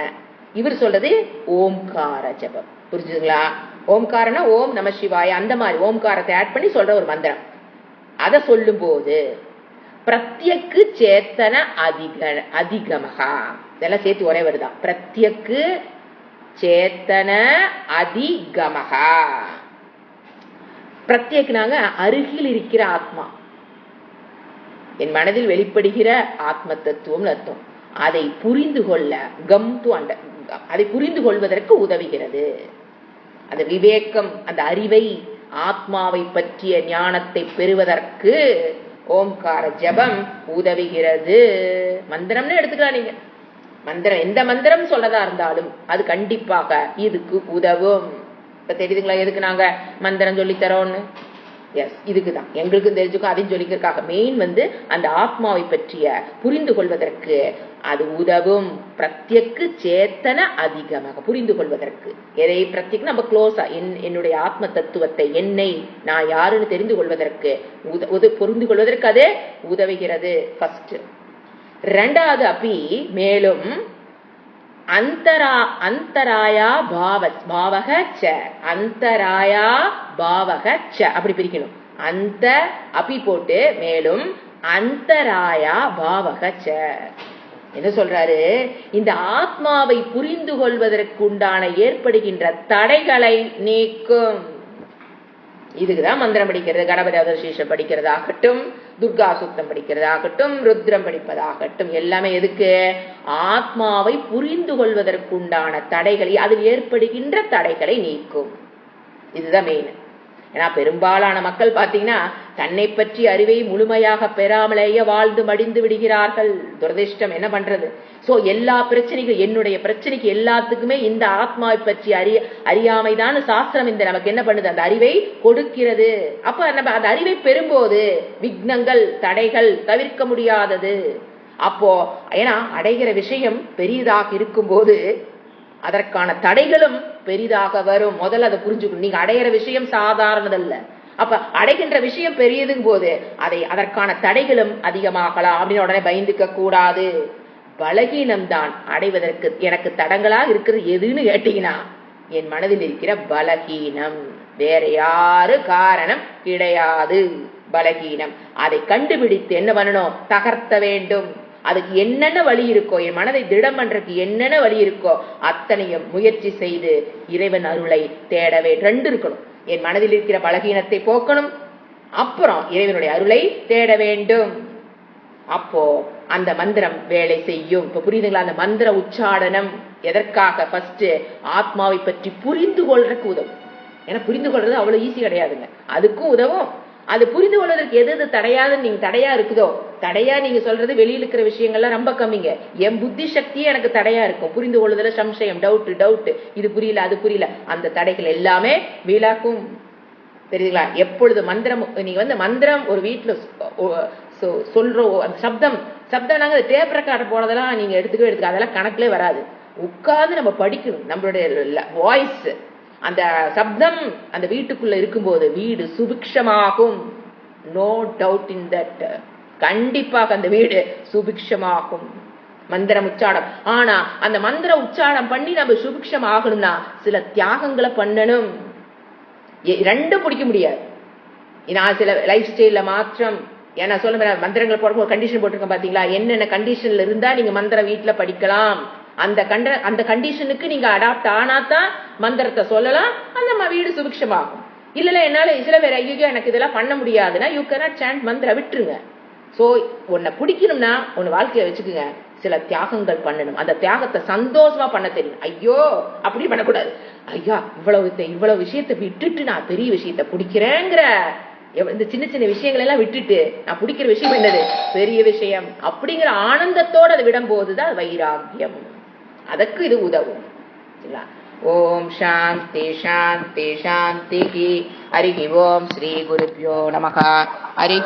இவர் சொல்றது ஓம்கார ஜபம். புரிஞ்சுங்களா? ஓம்காரனா ஓம் நம சிவாய, அந்த மாதிரி ஓம்காரத்தை ஆட் பண்ணி சொல்ற ஒரு மந்திரம். அதை சொல்லும் போது பிரத்யக்கு சேத்தன அதிகமகா, இதெல்லாம் சேர்த்து ஒரே வருதா, பிரத்யக்கு சேத்தன அதிகமகா. பிரத்யேக்னாங்க அருகில் இருக்கிற ஆத்மா, என் மனதில் வெளிப்படுகிற ஆத்ம தத்துவம் அர்த்தம். அதை புரிந்து கொள்ள அதை புரிந்து கொள்வதற்கு உதவுகிறது. அந்த விவேகம், அந்த அறிவை, ஆத்மாவை பற்றிய ஞானத்தை பெறுவதற்கு ஓம்கார ஜபம் உதவுகிறது. மந்திரம்னு எடுத்துக்கலாம் நீங்க. மந்திரம் எந்த மந்திரம் சொல்லதா இருந்தாலும் அது கண்டிப்பாக இதுக்கு உதவும். இப்ப தெரியுதுங்களா எதுக்கு நாங்க மந்திரம் சொல்லி தரோம்னு? எஸ், இதுக்குதான். எங்களுக்கும் தெரிஞ்சுக்கும் அதையும் சொல்லிக்கிறதுக்காக. மெயின் அந்த ஆத்மாவை பற்றிய புரிந்து கொள்வதற்கு அது உதவும். பிரத்யக்கு சேத்தன அதிகமாக புரிந்து கொள்வதற்கு. எதை பிரத்யேக நம்ம க்ளோஸா என்னுடைய ஆத்ம தத்துவத்தை, என்னை நான் யாருன்னு தெரிந்து கொள்வதற்கு புரிந்து கொள்வதற்கு அது உதவுகிறது. ஃபர்ஸ்ட். 2வது அப்படி மேலும் அந்தராயா பாவக ச, அந்தராயா பாவக ச அப்படி பிரிக்கணும். அந்த அப்பி போட்டு மேலும் அந்தராயா பாவக ச. என்ன சொல்றாரு, இந்த ஆத்மாவை புரிந்து கொள்வதற்குண்டான ஏற்படுகின்ற தடைகளை நீக்கும். இதுக்குதான் மந்திரம் படிக்கிறது. கணபதி அவதர்ஷீஷம் படிக்கிறதாகட்டும், துர்கா சூக்தம் படிக்கிறதாகட்டும், ருத்ரம் படிப்பதாகட்டும், எல்லாமே எதுக்கு, ஆத்மாவை புரிந்து கொள்வதற்குண்டான தடைகளை, அதில் ஏற்படுகின்ற தடைகளை நீக்கும். இதுதான் மெயின். ஏன்னா பெரும்பாலான மக்கள் பாத்தீங்கன்னா தன்னை பற்றி அறிவை முழுமையாக பெறாமலேயே வாழ்ந்து மடிந்து விடுகிறார்கள். துரதிர்ஷ்டம். என்ன பண்றது? சோ எல்லா பிரச்சனைகள், என்னுடைய பிரச்சனைக்கு எல்லாத்துக்குமே இந்த ஆத்மாவை பற்றி அறியாமைதான் சாஸ்திரம் நமக்கு என்ன பண்ணுது, அந்த அறிவை கொடுக்கிறது. அப்ப நம்ம அந்த அறிவை பெறும்போது விக்னங்கள், தடைகள் தவிர்க்க முடியாதது. அப்போ ஏன்னா அடைகிற விஷயம் பெரியதாக இருக்கும் போது அதற்கான தடைகளும் பெரிதாக வரும். முதல்ல அதை புரிஞ்சுக்கணும். நீங்க அடையிற விஷயம் சாதாரணதல்ல. அப்ப அடைகின்ற விஷயம் பெரியதும் போது அதற்கான தடைகளும் அதிகமாகலாம் அப்படின்னு உடனே பயந்துக்க கூடாது. பலகீனம் தான் அடைவதற்கு எனக்கு தடங்களா இருக்கிறது எதுன்னு கேட்டீங்கன்னா என் மனதில் இருக்கிற பலகீனம். வேற யாரு காரணம் கிடையாது, பலகீனம். அதை கண்டுபிடித்து என்ன பண்ணணும்? தகர்த்த வேண்டும். அதுக்கு என்னென்ன வழி இருக்கோ, என் மனதை திடம் பண்றதுக்கு என்னென்ன வழி இருக்கோ அத்தனையும் முயற்சி செய்து இறைவன் அருளை தேடவே. ரெண்டு இருக்கணும், என் மனதில் இருக்கிற பலகீனத்தை போக்கணும், அப்புறம் இறைவனுடைய அருளை தேட வேண்டும். அப்போ அந்த மந்திரம் வேலை செய்யும். இப்ப புரியுதுங்களா? அந்த மந்திர உச்சாடனம் எதற்காக? ஃபர்ஸ்ட் ஆத்மாவை பற்றி புரிந்து கொள்றதுக்கு உதவும். ஏன்னா புரிந்து கொள்றது அவ்வளவு ஈஸி கிடையாதுங்க, அதுக்கும் உதவும். அது புரிந்து கொள்வதற்கு எது எது தடையாதுன்னு நீங்க தடையா இருக்குதோ, தடையா நீங்க சொல்றது வெளியில இருக்கிற விஷயங்கள்லாம் ரொம்ப கம்மிங்க. என் புத்தி சக்தியே எனக்கு தடையா இருக்கும். புரிந்து கொள்வதில் சம்சயம், டவுட், இது புரியல அது புரியல, அந்த தடைகள் எல்லாமே வீணாக்கும். தெரியுதுங்களா? எப்பொழுது மந்திரம் நீங்க மந்திரம் ஒரு வீட்டுல சொல்றோம், அந்த சப்தம் நாங்க டேப் ரெக்கார்டர் போனதெல்லாம் நீங்க எடுத்துக்க அதெல்லாம் கணக்குலே வராது. உட்கார்ந்து நம்ம படிக்கணும். நம்மளுடைய வாய்ஸ், அந்த சப்தம் அந்த வீட்டுக்குள்ள இருக்கும்போது வீடு சுபிக்ஷமாகும். No doubt in that. கண்டிப்பாக அந்த வீடு சுபிக்ஷமாகும் மந்திரம் உச்சாரம். ஆனா அந்த மந்திர உச்சாரம் பண்ணி நம்ம சுபிக்ஷம் ஆகணும்னா சில தியாகங்களை பண்ணணும். ரெண்டும் பிடிக்க முடியாது. நான் சில லைஃப் ஸ்டைல்ல மாற்றம் ஏன்னா சொல்ல மந்திரங்கள் போடும்போது கண்டிஷன் போட்டிருக்கேன் பாத்தீங்களா? என்னென்ன கண்டிஷன்ல இருந்தா நீங்க மந்திரம் வீட்டுல படிக்கலாம், அந்த கண்டிஷனுக்கு நீங்க அடாப்ட் ஆனாதான் மந்திரத்தை சொல்லலாம், அந்த வீடு சுபிக்ஷமாகும். இல்ல என்னால சில பேர் ஐயோ எனக்கு இதெல்லாம் பண்ண முடியாதுன்னா யூ கேனாட் சாண்ட் மந்திர விட்டுருங்க. சோ உன்னை பிடிக்கணும்னா ஒன்னு வாழ்க்கைய வச்சுக்குங்க, சில தியாகங்கள் பண்ணணும். அந்த தியாகத்தை சந்தோஷமா பண்ண தெரியும். ஐயோ அப்படி பண்ணக்கூடாது, ஐயா இவ்வளவு விஷயத்தை விட்டுட்டு நான் பெரிய விஷயத்தை பிடிக்கிறேங்கிற இந்த சின்ன சின்ன விஷயங்கள் எல்லாம் விட்டுட்டு நான் பிடிக்கிற விஷயம் என்னது பெரிய விஷயம் அப்படிங்கிற ஆனந்தத்தோடு அதை விடும் போதுதான் வைராக்கியம். அதற்கு இது உதவும். ஓம் சாந்தி சாந்தி சாந்தி. ஹரி ஓம். ஸ்ரீ குருப்யோ நமஹ. ஹரி